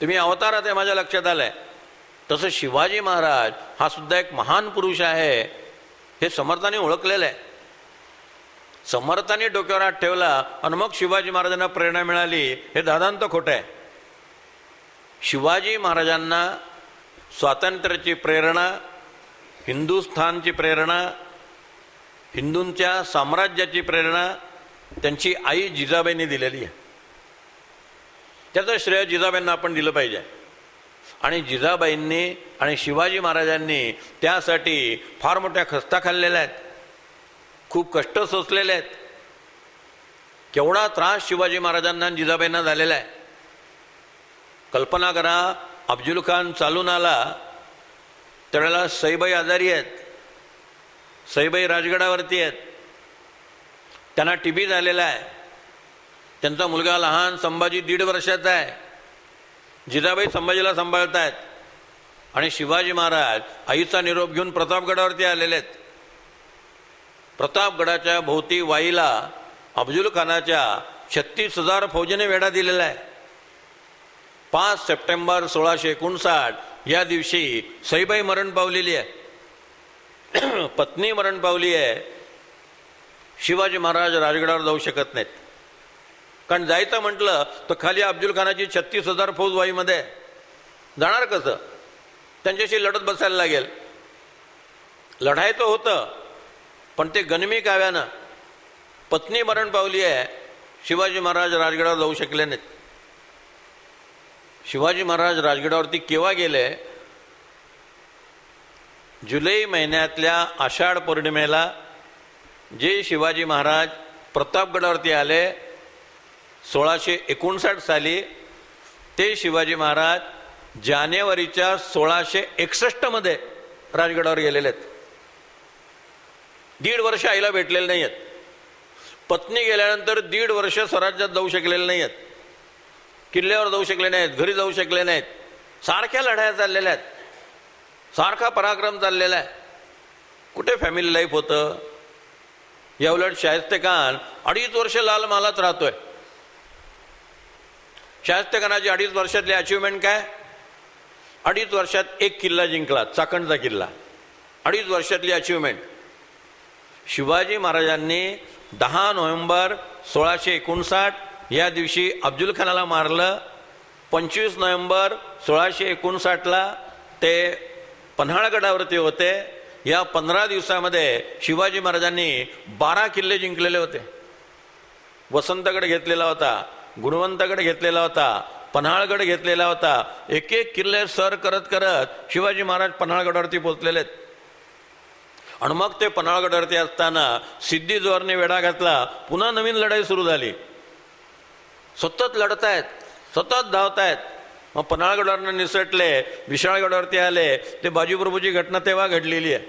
तुम्ही अवतारात आहे माझ्या लक्षात आलंय. तसं शिवाजी महाराज हा सुद्धा एक महान पुरुष आहे हे समर्थांनी ओळखलेलं आहे. समर्थांनी डोक्यावर हात ठेवला आणि मग शिवाजी महाराजांना प्रेरणा मिळाली, हे दादांत खोटं आहे. शिवाजी महाराजांना स्वातंत्र्याची प्रेरणा, हिंदुस्थानची प्रेरणा, हिंदूंच्या साम्राज्याची प्रेरणा त्यांची आई जिजाबाईंनी दिलेली आहे. त्याचं श्रेय जिजाबाईंना आपण दिलं पाहिजे. आणि जिजाबाईंनी आणि शिवाजी महाराजांनी त्यासाठी फार मोठ्या खस्ता खाल्लेल्या आहेत, खूप कष्ट सोसलेले आहेत. केवढा त्रास शिवाजी महाराजांना आणि जिजाबाईंना झालेला आहे. कल्पना करा, अफजल खान चालून आला त्यावेळेला सईबाई आजारी आहेत, सईबाई राजगडावरती आहेत, त्यांना टीबी झालेला आहे, त्यांचा मुलगा लहान संभाजी 1.5 वर्षाचा आहे, जिजाबाई संभाजीला सांभाळतायत आणि शिवाजी महाराज आईचा निरोप घेऊन प्रतापगडावरती आलेले आहेत. प्रतापगडाच्या भोवती वाईला अफजल खानाच्या 36,000 फौजेने वेढा दिलेला आहे. 5 सप्टेंबर 1659 या दिवशी सईबाई मरण पावलेली आहे, पत्नी मरण पावली आहे. शिवाजी महाराज राजगडावर जाऊ शकत नाहीत, कारण जायचं म्हटलं तर खाली अफजल खानाची 36,000 फौज वाईमध्ये जाणार कसं? त्यांच्याशी लढत बसायला लागेल. लढायचं होतं पण ते गनिमी काव्यानं पत्नी मरण पावली आहे, शिवाजी महाराज राजगडावर जाऊ शकले नाहीत. शिवाजी महाराज राजगडावरती केव्हा गेले? जुलै महिन्यातल्या आषाढ पौर्णिमेला जे शिवाजी महाराज प्रतापगडावरती आले 1659 साली, ते शिवाजी महाराज जानेवारीच्या 1661 मध्ये राजगडावर गेलेले आहेत. 1.5 वर्ष आईला भेटलेले नाही आहेत. पत्नी गेल्यानंतर 1.5 वर्ष स्वराज्यात जाऊ शकलेले नाही आहेत, किल्ल्यावर जाऊ शकले नाहीत, घरी जाऊ शकले नाहीत. सारख्या लढाया चाललेल्या आहेत, सारखा पराक्रम चाललेला आहे. कुठे फॅमिली लाईफ होतं? या उलट शाहिस्तेखान 2.5 वर्ष लाल महालात राहतोय. शाहिस्तेखानाची 2.5 वर्षातली अचिव्हमेंट काय? 2.5 वर्षात 1 किल्ला जिंकला, चाकणचा किल्ला. 2.5 वर्षातली अचिव्हमेंट. शिवाजी महाराजांनी 10 नोव्हेंबर 1659 या दिवशी अफजल खानाला मारलं. 25 नोव्हेंबर 1659ला ते पन्हाळगडावरती होते. या 15 दिवसामध्ये शिवाजी महाराजांनी 12 किल्ले जिंकलेले होते. वसंतगड घेतलेला होता, गुणवंतगड घेतलेला होता, पन्हाळगड घेतलेला होता. एक एक किल्ले सर करत करत शिवाजी महाराज पन्हाळगडावरती पोहोचलेले आहेत. आणि मग ते पन्हाळगडावरती असताना सिद्धी जोहरने वेढा घातला, पुन्हा नवीन लढाई सुरू झाली. सतत लढतायत, सतत धावतायत. मग पन्हाळगडावरनं निसटले, विशाळगडावरती आले. ते बाजीप्रभूची घटना तेव्हा घडलेली आहे.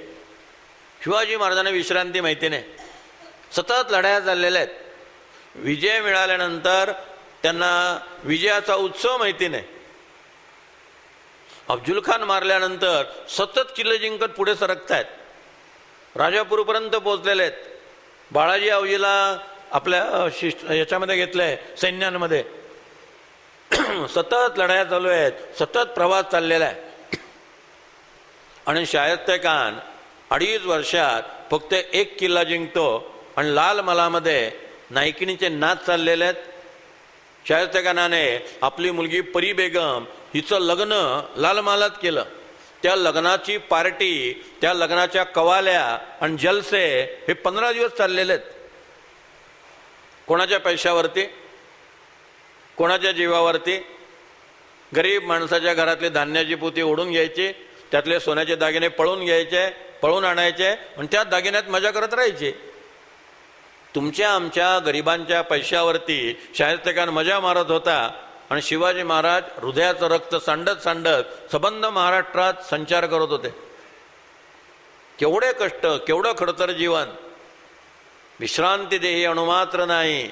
शिवाजी महाराजांना विश्रांती माहिती नाही, सतत लढाया चाललेल्या आहेत. विजय मिळाल्यानंतर त्यांना विजयाचा उत्सव माहिती नाही. अफजल खान मारल्यानंतर सतत किल्ले जिंकत पुढे सरकतायत, राजापूरपर्यंत पोहोचलेले आहेत. बाळाजी आवजीला आपल्या याच्यामध्ये घेतलंय, सैन्यांमध्ये. सतत लढाया चालू आहेत, सतत प्रवास चाललेला आहे. आणि शाहिस्तेखान 2.5 वर्षात फक्त 1 किल्ला जिंकतो. आणि लाल महालामध्ये नायकिणीचे नाच चाललेले आहेत. शाहिस्तेखानाने आपली मुलगी परी बेगम हिचं लग्न लाल महालात केलं. त्या लग्नाची पार्टी, त्या लग्नाच्या कवाल्या आणि जलसे हे 15 दिवस चाललेले आहेत. कोणाच्या पैशावरती, कोणाच्या जीवावरती? गरीब माणसाच्या घरातले धान्याची पोती ओढून घ्यायची, त्यातले सोन्याचे दागिने पळून घ्यायचे, पळून आणायचे आणि त्या दागिन्यात मजा करत राहायची. तुमच्या आमच्या गरिबांच्या पैशावरती शाहिस्तेखान मजा मारत होता. आणि शिवाजी महाराज हृदयाचं रक्त सांडत सांडत सबंध महाराष्ट्रात संचार करत होते. केवढे कष्ट, केवढं खडतर जीवन, विश्रांती देही अणुमात्र नाही,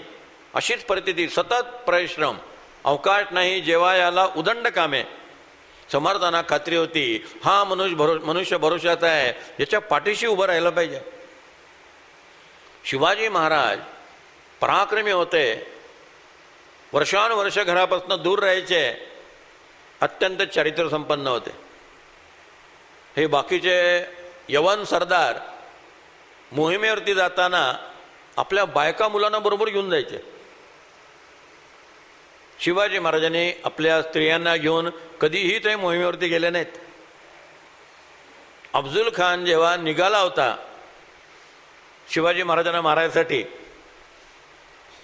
अशीच परिस्थिती, सतत परिश्रम, अवकाश नाही जेवायाला उदंड कामे. समर्थांना खात्री होती हा मनुष्य भरोशाचा आहे, याच्या पाठीशी उभं राहिलं पाहिजे. शिवाजी महाराज पराक्रमी होते, वर्षानुवर्ष घरापासून दूर राहायचे, अत्यंत चारित्र्य संपन्न होते. हे बाकीचे यवन सरदार मोहिमेवरती जाताना आपल्या बायका मुलांना बरोबर घेऊन जायचे. शिवाजी महाराजांनी आपल्या स्त्रियांना घेऊन कधीही ते मोहिमेवरती गेले नाहीत. अफजल खान जेव्हा निघाला होता शिवाजी महाराजांना मारायसाठी,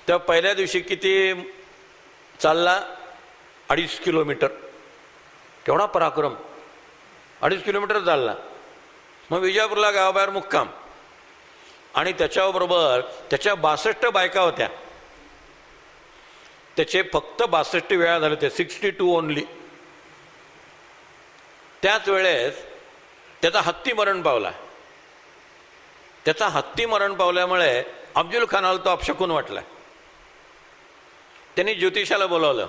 तर पहिल्या दिवशी किती चालला? 2.5 किलोमीटर. केवढा पराक्रम, 2.5 किलोमीटर चालला. मग विजापूरला गावाबाहेर मुक्काम, आणि त्याच्याबरोबर त्याच्या 62 बायका होत्या. त्याचे फक्त 62 वेळा झाले होते, 62 ओनली. त्याच वेळेस त्याचा हत्ती मरण पावला. त्याचा हत्ती मरण पावल्यामुळे अफजल खानाला तो अपशकुन वाटला. त्यांनी ज्योतिषाला बोलावलं.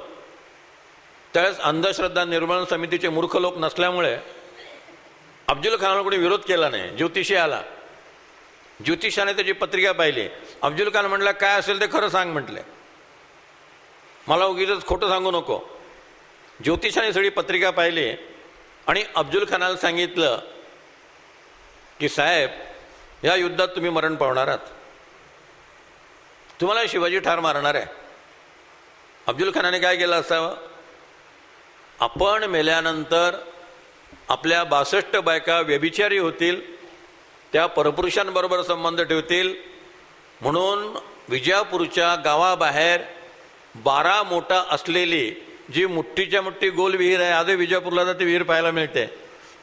त्यावेळेस अंधश्रद्धा निर्मूलन समितीचे मूर्ख लोक नसल्यामुळे अफजल खानाला कोणी विरोध केला नाही. ज्योतिषी आला, ज्योतिषाने त्याची पत्रिका पाहिली. अफजल खान म्हटलं काय असेल ते खरं सांग म्हटले, मला उगीच खोटं सांगू नको. ज्योतिषाने सगळी पत्रिका पाहिली आणि अफजल खानाला सांगितलं की साहेब, या युद्धात तुम्ही मरण पावणार आहात, तुम्हाला शिवाजी ठार मारणार आहे. अफजल खानाने काय केलं असावं? आपण मेल्यानंतर आपल्या 62 बायका व्यभिचारी होतील, त्या परपुरुषांबरोबर संबंध ठेवतील, म्हणून विजापूरच्या गावाबाहेर 12 मोठा असलेली जी मुठ्ठीच्या मुठ्ठी गोल विहीर आहे, आजही विजापूरला जाते विहीर पाहायला मिळते,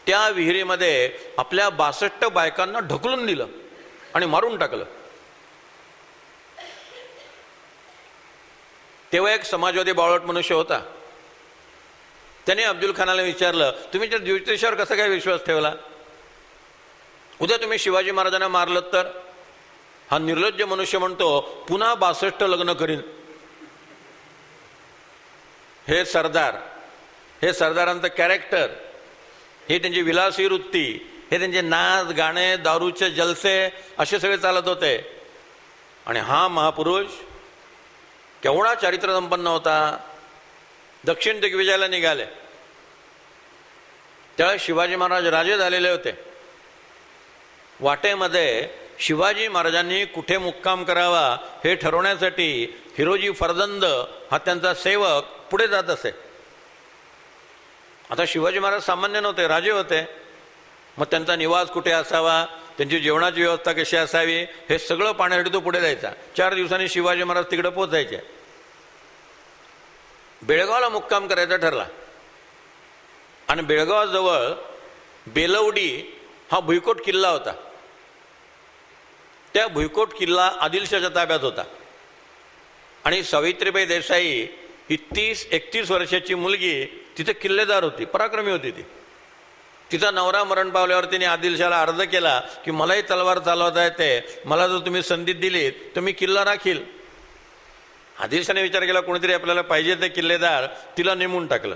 त्या विहिरीमध्ये आपल्या 62 बायकांना ढकलून दिलं आणि मारून टाकलं. तेव्हा एक समाजवादी बावळट मनुष्य होता, त्याने अफजल खानाला विचारलं, तुम्ही त्या ज्योतिषावर कसा काय विश्वास ठेवला? उद्या तुम्ही शिवाजी महाराजांना मारलं तर? हा निर्लज्ज मनुष्य म्हणतो पुन्हा 62 लग्न करीन. हे सरदार, हे सरदारांचं कॅरेक्टर, हे त्यांची विलासी वृत्ती, हे त्यांचे नाच गाणे, दारूचे जलसे असे सगळे चालत होते. आणि हा महापुरुष केवढा चारित्र्य संपन्न होता. दक्षिण दिग्विजयाला निघाले त्यावेळेस शिवाजी महाराज राजे झालेले होते. वाटेमध्ये शिवाजी महाराजांनी कुठे मुक्काम करावा हे ठरवण्यासाठी हिरोजी फर्जंद हा त्यांचा सेवक पुढे जात असे. आता शिवाजी महाराज सामान्य नव्हते, राजे होते. मग त्यांचा निवास कुठे असावा, त्यांची जेवणाची व्यवस्था कशी असावी, हे सगळं पाहण्यासाठी तो पुढे जायचा. 4 दिवसांनी शिवाजी महाराज तिकडे पोहोचायचे. बेळगावला मुक्काम करायचा ठरला आणि बेळगावाजवळ बेलवडी हा भुईकोट किल्ला होता. त्या भुईकोट किल्ला आदिलशाच्या ताब्यात होता आणि सावित्रीबाई देसाई ही 30-31 वर्षाची मुलगी तिथे किल्लेदार होती, पराक्रमी होती ती. तिचा नवरा मरण पावल्यावर तिने आदिलशाला अर्ज केला की मलाही तलवार चालवता येते, मला जर तुम्ही संधी दिलीत तर मी किल्ला राखील. आदिलशाने विचार केला कोणीतरी आपल्याला पाहिजे ते किल्लेदार, तिला नेमून टाकलं.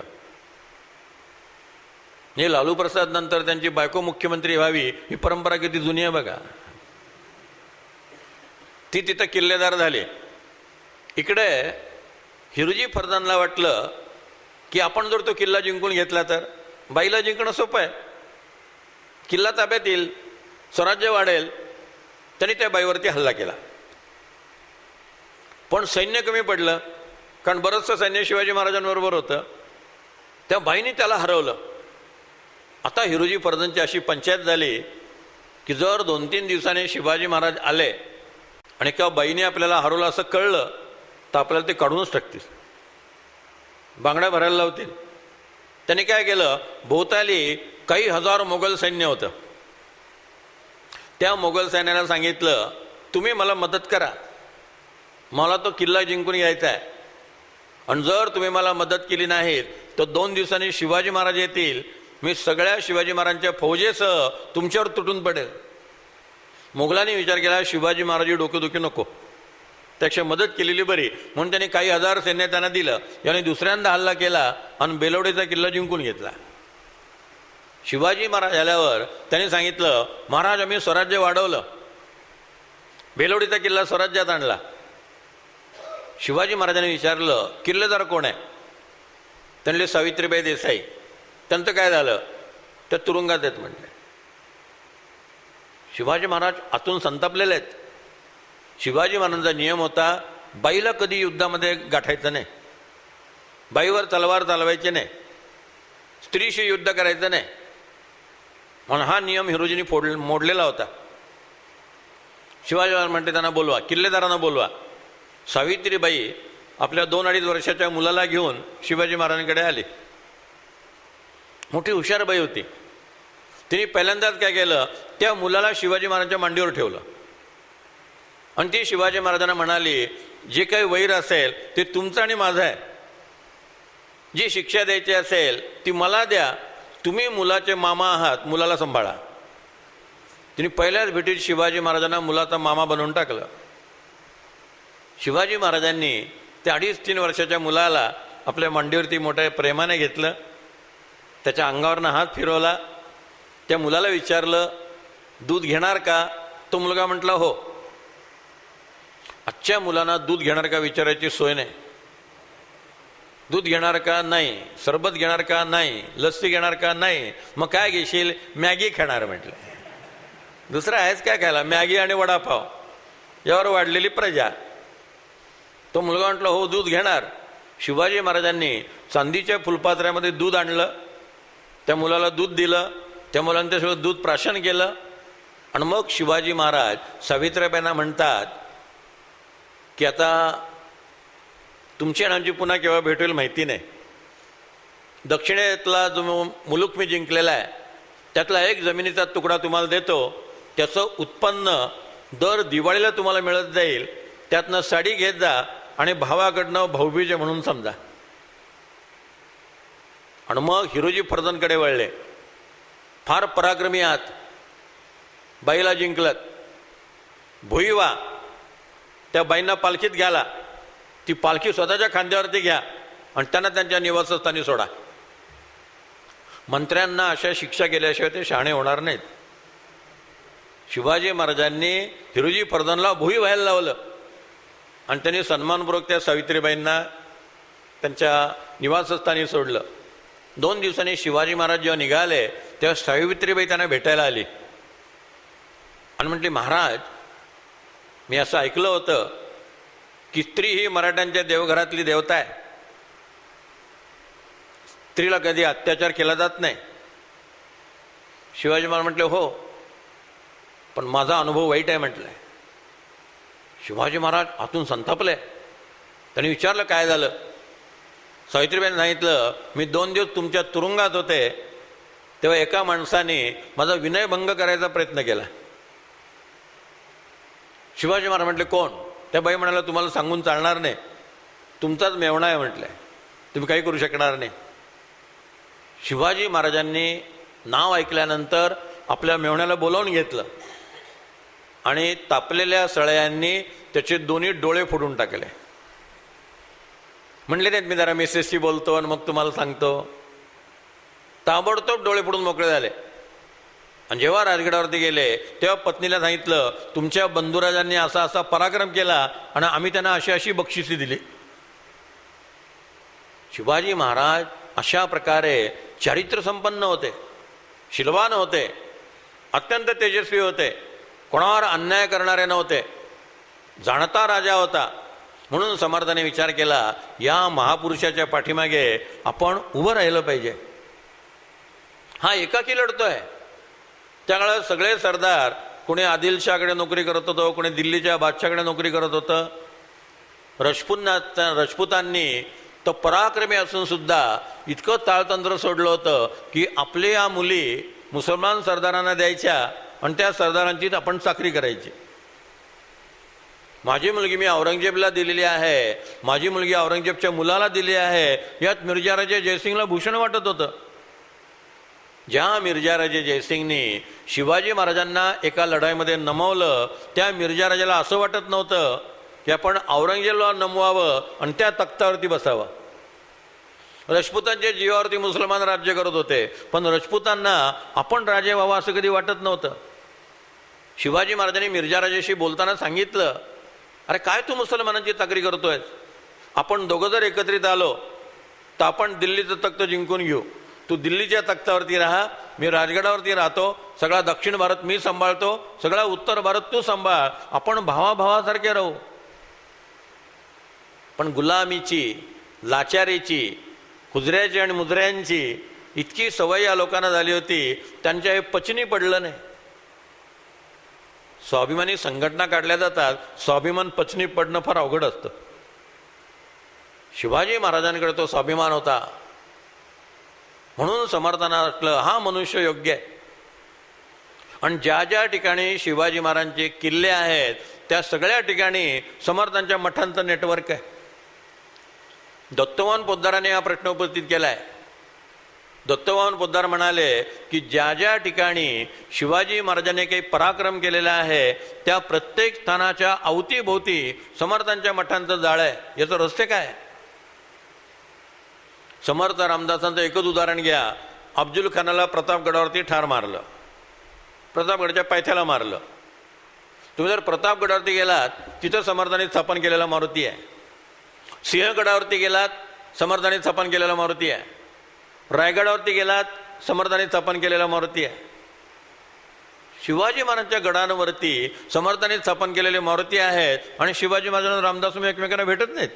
हे लालू प्रसाद नंतर त्यांची बायको मुख्यमंत्री व्हावी ही परंपरा किती जुनी आहे बघा. ती तिथं किल्लेदार झाले. इकडे हिरोजी फर्जंदला वाटलं की आपण जर तो किल्ला जिंकून घेतला तर बाईला जिंकणं सोपं आहे, किल्ला ताब्यात येईल, स्वराज्य वाढेल. त्यांनी त्या बाईवरती हल्ला केला. पण सैन्य कमी पडलं, कारण बरंचसं सैन्य शिवाजी महाराजांबरोबर होतं. त्या बाईने त्याला हरवलं. आता हिरोजी फर्जंदची अशी पंचायत झाली की जर 2-3 दिवसांनी शिवाजी महाराज आले आणि किंवा बाईने आपल्याला हरवलं असं कळलं तर आपल्याला ते काढूनच टाकतील, बांगड्या भरायला लावतील. त्यांनी काय केलं, भोवताली काही हजार मोगल सैन्य होतं. त्या मोगल सैन्याला सांगितलं तुम्ही मला मदत करा, मला तो किल्ला जिंकून घ्यायचा आहे. आणि जर तुम्ही मला मदत केली नाहीत तर 2 दिवसांनी शिवाजी महाराज येतील, मी सगळ्या शिवाजी महाराजांच्या फौजेसह तुमच्यावर तुटून पडेल. मुघलांनी विचार केला शिवाजी महाराज डोकेदुखी नको, त्यापेक्षा मदत केलेली बरी, म्हणून त्यांनी काही हजार सैन्य त्यांना दिलं. याने दुसऱ्यांदा हल्ला केला आणि बेलवडीचा किल्ला जिंकून घेतला. शिवाजी महाराज आल्यावर त्यांनी सांगितलं महाराज आम्ही स्वराज्य वाढवलं, बेलवडीचा किल्ला स्वराज्यात आणला. शिवाजी महाराजांनी विचारलं किल्लेदार कोण आहे? त्यांनी सावित्रीबाई देसाई. त्यांचं काय झालं? त्या तुरुंगात आहेत म्हटले. शिवाजी महाराज आतून संतापलेले आहेत. शिवाजी महाराजांचा नियम होता बाईला कधी युद्धामध्ये गाठायचं नाही, बाईवर तलवार चालवायची नाही, स्त्रीशी युद्ध करायचं नाही, म्हणून हा नियम हिरोजींनी मोडलेला होता. शिवाजी महाराज म्हणते त्यांना बोलवा, किल्लेदारांना बोलवा. सावित्रीबाई आपल्या 2-2.5 वर्षाच्या मुलाला घेऊन शिवाजी महाराजांकडे आली. मोठी हुशार बाई होती. तिने पहिल्यांदाच काय केलं, त्या मुलाला शिवाजी महाराजांच्या मांडीवर ठेवलं आणि ती शिवाजी महाराजांना म्हणाली जे काही वैर असेल ते तुमचं आणि माझं आहे, जी शिक्षा द्यायची असेल ती मला द्या, तुम्ही मुलाचे मामा आहात, मुलाला सांभाळा. तिने पहिल्याच भेटीत शिवाजी महाराजांना मुलाचा मामा बनवून टाकलं. शिवाजी महाराजांनी त्या 2.5-3 वर्षाच्या मुलाला आपल्या मांडीवरती मोठ्या प्रेमाने घेतलं, त्याच्या अंगावरनं हात फिरवला. त्या मुलाला विचारलं दूध घेणार का? तो मुलगा म्हटला हो. आजच्या मुलांना दूध घेणार का विचारायची सोय नाही. दूध घेणार का? नाही. सरबत घेणार का? नाही. लस्सी घेणार का? नाही. मग काय घेशील? मॅगी खाणार म्हटलं. दुसरं आहेच काय खायला? मॅगी आणि वडापाव, यावर वाढलेली प्रजा. तो मुलगा म्हटला हो दूध घेणार. शिवाजी महाराजांनी चांदीच्या फुलपात्र्यामध्ये दूध आणलं, त्या मुलाला दूध दिलं, त्या मुलांनी त्यासोबत दूध प्राशन केलं. आणि मग शिवाजी महाराज सावित्रीबाईंना म्हणतात की आता तुमची आणि आमची पुन्हा केव्हा भेट होईल माहिती नाही. दक्षिणेतला जो मुलूक मी जिंकलेला आहे त्यातला एक जमिनीचा तुकडा तुम्हाला देतो, त्याचं उत्पन्न दर दिवाळीला तुम्हाला मिळत जाईल, त्यातनं साडी घेत जा आणि भावाकडनं भाऊबीज म्हणून समजा. आणि मग हिरोजी फर्जंदकडे वळले. फार पराक्रमी आहात, बाईला जिंकलत, भुईवा त्या बाईंना पालखीत घ्याला, ती पालखी स्वतःच्या खांद्यावरती घ्या आणि त्यांना त्यांच्या निवासस्थानी सोडा. मंत्र्यांना अशा शिक्षा केल्याशिवाय ते शहाणे होणार नाहीत. शिवाजी महाराजांनी हिरोजी फर्जंदला भुई व्हायला लावलं आणि त्यांनी सन्मानपूर्वक त्या सावित्रीबाईंना त्यांच्या निवासस्थानी सोडलं. 2 दिवसांनी शिवाजी महाराज जेव्हा निघाले तेव्हा सावित्रीबाई त्यांना भेटायला आली आणि म्हटली महाराज मी असं ऐकलं होतं की स्त्री ही मराठ्यांच्या देवघरातली देवता आहे, स्त्रीला कधी अत्याचार केला जात नाही. शिवाजी महाराज म्हटले हो, पण माझा अनुभव वाईट आहे म्हटलंय. शिवाजी महाराज आतून संतापले. त्यांनी विचारलं काय झालं? सावित्रीबाईंनी सांगितलं मी 2 दिवस तुमच्या तुरुंगात होते तेव्हा एका माणसाने माझा विनयभंग करायचा प्रयत्न केला. शिवाजी महाराज म्हटले कोण? त्या बाई म्हणाला तुम्हाला सांगून चालणार नाही, तुमचाच मेवणा आहे म्हटलंय, तुम्ही काही करू शकणार नाही. शिवाजी महाराजांनी नाव ऐकल्यानंतर आपल्या मेवण्याला बोलावून घेतलं आणि तापलेल्या सळयांनी त्याचे दोन्ही डोळे फोडून टाकले. म्हणले नाहीत मी जरा मिसेसशी बोलतो आणि मग तुम्हाला सांगतो. ताबडतोब डोळे फोडून मोकळे झाले. आणि जेव्हा राजगडावरती गेले तेव्हा पत्नीला सांगितलं तुमच्या बंधुराजांनी असा असा पराक्रम केला आणि आम्ही त्यांना अशी अशी बक्षिसी दिली. शिवाजी महाराज अशा प्रकारे चारित्र्यसंपन्न होते, शीलवान होते, अत्यंत तेजस्वी होते, कोणावर अन्याय करणारे नव्हते, जाणता राजा होता. म्हणून समर्थाने विचार केला या महापुरुषाच्या पाठीमागे आपण उभं राहिलं पाहिजे. हा एकाकी लढतोय. त्या काळात सगळे सरदार, कोणी आदिलशाहकडे नोकरी करत होतं, कोणी दिल्लीच्या बादशाहकडे नोकरी करत होतं. राजपुतांनी तर पराक्रमी असून सुद्धा इतकं ताळतंत्र सोडलं होतं की आपल्या या मुली मुसलमान सरदारांना द्यायच्या आणि त्या सरदारांचीच आपण चाकरी करायची. माझी मुलगी मी औरंगजेबला दिलेली आहे, माझी मुलगी औरंगजेबच्या मुलाला दिली आहे, यात मिर्जाराजे जयसिंगला भूषण वाटत होतं. ज्या मिर्जाराजे जयसिंगनी शिवाजी महाराजांना एका लढाईमध्ये नमवलं, त्या मिर्जाराजाला असं वाटत नव्हतं की आपण औरंगजेबला नमवावं आणि त्या तख्तावरती बसावं. राजपुतांच्या जीवावरती मुसलमान राज्य करत होते, पण राजपुतांना आपण राजे व्हावं असं कधी वाटत नव्हतं. शिवाजी महाराजांनी मिर्जाराजाशी बोलताना सांगितलं, अरे काय तू मुसलमानांची तक्रार करतोय? आपण दोघं जर एकत्रित आलो तर आपण दिल्लीचं तख्त जिंकून घेऊ. तू दिल्लीच्या तख्तावरती राहा, मी राजगडावरती राहतो, सगळा दक्षिण भारत मी सांभाळतो, सगळा उत्तर भारत तू सांभाळ, आपण भावाभावासारखे राहू. पण गुलामीची, लाचारीची, हुजऱ्याची आणि मुजऱ्यांची इतकी सवय या लोकांना झाली होती, त्यांच्या हे पचनी पडलं नाही. स्वाभिमानी संघटना काढल्या जातात, स्वाभिमान पचनी पडणं फार अवघड असतं. शिवाजी महाराजांकडे तो स्वाभिमान होता, म्हणून समर्थांना वाटलं हा मनुष्य योग्य आहे. आणि ज्या ज्या ठिकाणी शिवाजी महाराजांचे किल्ले आहेत त्या सगळ्या ठिकाणी समर्थांच्या मठांचं नेटवर्क आहे. दत्तवान पोद्दाराने हा प्रश्न उपस्थित केला आहे. दत्तवान पोद्दार म्हणाले की ज्या ज्या ठिकाणी शिवाजी महाराजांनी काही पराक्रम केलेला आहे त्या प्रत्येक स्थानाच्या अवतीभोवती समर्थांच्या मठांचं जाळं आहे. याचं रहस्य काय? समर्थ रामदासांचं एकच उदाहरण घ्या. अफजल खानाला प्रतापगडावरती ठार मारलं, प्रतापगडाच्या पायथ्याला मारलं. तुम्ही जर प्रतापगडावरती गेलात तिथं समर्थांनी स्थापन केलेला मारुती आहे. सिंहगडावरती गेलात समर्थांनी स्थापन केलेला मारुती आहे. रायगडावरती गेलात समर्थांनी स्थापन केलेला मारुती आहे. शिवाजी महाराजांच्या गडांवरती समर्थांनी स्थापन केलेले मारुती आहेत आणि शिवाजी महाराजांना रामदास एकमेकांना भेटत नाहीत.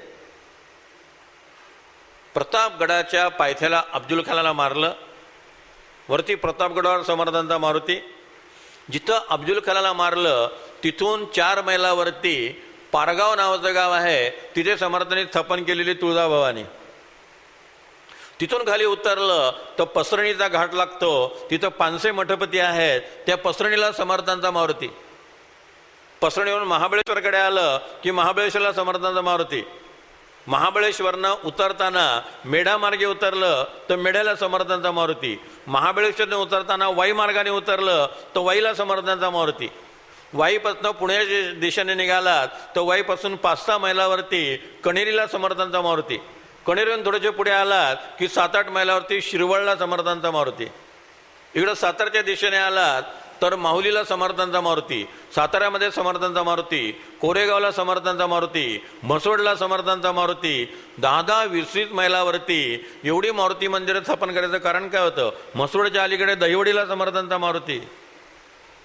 प्रतापगडाच्या पायथ्याला अफजल खानाला मारलं, वरती प्रतापगडावर समर्थांचा मारुती. जिथं अफजल खानाला मारलं तिथून 4 मैलावरती पारगाव नावाचं गाव आहे, तिथे समर्थांनी स्थापन केलेली तुळजाभवानी. तिथून खाली उतरलं तर पसरणीचा घाट लागतो, तिथं 500 मठपती आहेत, त्या पसरणीला समर्थांचा मारुती. पसरणीवरून महाबळेश्वरकडे आलं की महाबळेश्वरला समर्थांचा मारुती. महाबळेश्वरनं उतरताना मेढा मार्गे उतरलं तर मेढ्याला समर्थांचा मारुती. महाबळेश्वरने उतरताना वाई मार्गाने उतरलं तर वाईला समर्थांचा मारुती. वाईपासून पुण्याच्या दिशेने निघालात तर वाईपासून 5-6 मैलावरती कणेरीला समर्थांचा मारुती. कणेरीहून थोडेसे पुढे आलात की 7-8 मैलावरती शिरवळला समर्थांचा मारुती. इकडं सातारच्या दिशेने आलात तर माहुलीला समर्थांचा मारुती, साताऱ्यामध्ये समर्थांचा मारुती, कोरेगावला समर्थांचा मारुती, म्हसवडला समर्थांचा मारुती. 10-20 मैलावरती एवढी मारुती मंदिरं स्थापन करायचं कारण काय होतं? म्हसवडच्या अलीकडे दहिवडीला समर्थांचा मारुती.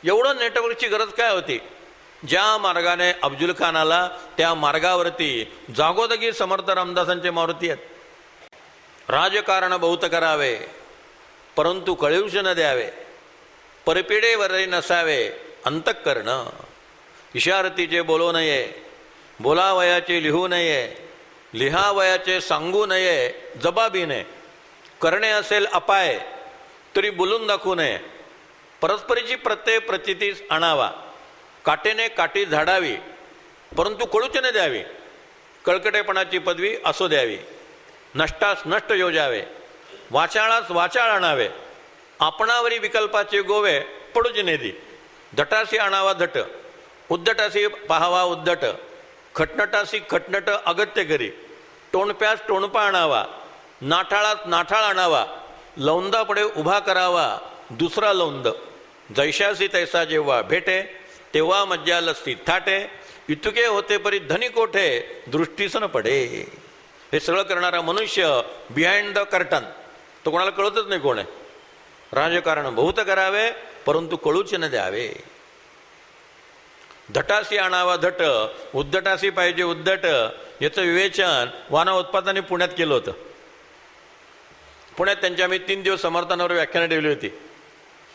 एवढं नेटवर्कची गरज काय होती? ज्या मार्गाने अफजल खान आला त्या मार्गावरती जागोजागी समर्थ रामदासांचे मारुती आहेत. राजकारण बहुत करावे परंतु कळेऊश न द्यावे, परपिढेवरही नसावे अंतःकरण. इशारतीचे बोलू नये, बोलावयाचे लिहू नये, लिहावयाचे सांगू नये जबाबीने. करणे असेल अपाय तरी बोलून दाखवू नये. परस्परीची प्रत्यय प्रचितीस आणावा, काटेने काठी झाडावी परंतु कळूच न द्यावी. कळकटेपणाची पदवी असो द्यावी, नष्टास नष्ट योजावे, वाचाळास वाचाळ आणावे. आपणावरी विकल्पाचे गोवे पडूच नेदी. धटासी आणावा धट, उद्धटासी पाहावा उद्धट, खटनटासी खटनट अगत्य करी. टोणप्यास टोणपा आणावा, नाठाळास नाठाळ आणावा. लौंदा पुढे उभा करावा दुसरा लौंद. जैशासी तैसा जेव्हा भेटे तेव्हा मज्जा लस्ती थाटे. इतुके होते परी धनी कोठे दृष्टीस न पडे. हे सगळं करणारा मनुष्य बिहाइंड द कर्टन, तो कोणाला कळतच नाही कोण आहे. राजकारण बहुत करावे परंतु कळूच न द्यावे. धटासी आणावा धट, उद्धटासी पाहिजे उद्धट. याचं विवेचन वाना उत्पादनाने पुण्यात केलं होतं. पुण्यात त्यांच्या आम्ही 3 दिवस समर्थांवर व्याख्यानं ठेवली होती.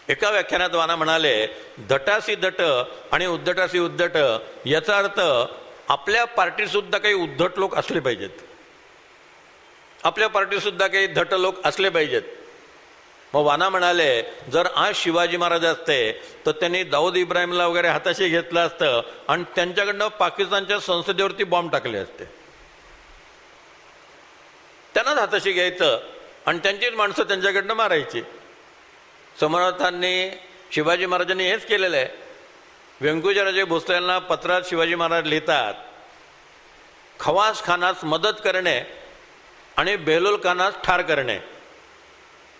एका व्याख्यानात वाना म्हणाले, धटासी धट आणि उद्धटासी उद्धट याचा अर्थ आपल्या पार्टीसुद्धा काही उद्धट लोक असले पाहिजेत, आपल्या पार्टीसुद्धा काही धट लोक असले पाहिजेत. मग वाना म्हणाले, जर आज शिवाजी महाराज असते तर त्यांनी दाऊद इब्राहिमला वगैरे हाताशी घेतलं असतं आणि त्यांच्याकडनं पाकिस्तानच्या संसदेवरती बॉम्ब टाकले असते. त्यांनाच हाताशी घ्यायचं आणि त्यांचीच माणसं त्यांच्याकडनं मारायची. समर्थांनी शिवाजी महाराजांनी हेच केलेलं आहे. व्यंकोजीराजे भोसलेंना पत्रात शिवाजी महाराज लिहितात, खवास खानास मदत करणे आणि बेलोल खानास ठार करणे.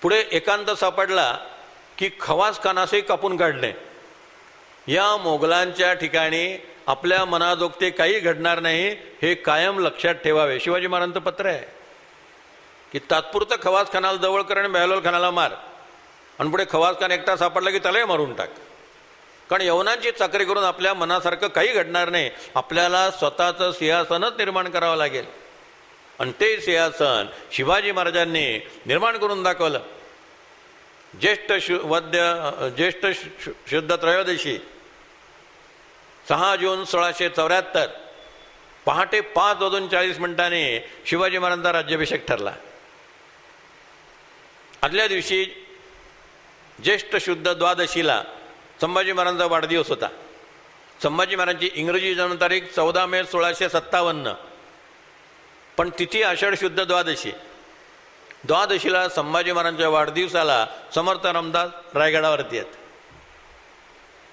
पुढे एकांत सापडला की खवास खानासही कापून काढणे. या मोगलांच्या ठिकाणी आपल्या मनाजोगते काही घडणार नाही हे कायम लक्षात ठेवावे. शिवाजी महाराजांचं पत्र आहे की तात्पुरतं खवास खानाला जवळ कर आणि बेलोल खानाला मार, आणि पुढे खवास खान एकटा सापडला की त्यालाही मारून टाक. कारण यवनांची चाकरी करून आपल्या मनासारखं काही घडणार नाही. आपल्याला स्वतःचं सिंहासनच निर्माण करावं लागेल, आणि ते सिंहासन शिवाजी महाराजांनी निर्माण करून दाखवलं. ज्येष्ठ शुद्ध त्रयोदशी 6 जून 1674 पहाटे 5:40 शिवाजी महाराजांचा राज्याभिषेक ठरला. आदल्या दिवशी ज्येष्ठ शुद्ध द्वादशीला संभाजी महाराजांचा वाढदिवस होता. संभाजी महाराजांची इंग्रजी जन्मतारीख 14 मे 1657, पण तिथी आषाढ शुद्ध द्वादशी. द्वादशीला संभाजी महाराजांच्या वाढदिवसाला समर्थ रामदास रायगडावरती आहेत.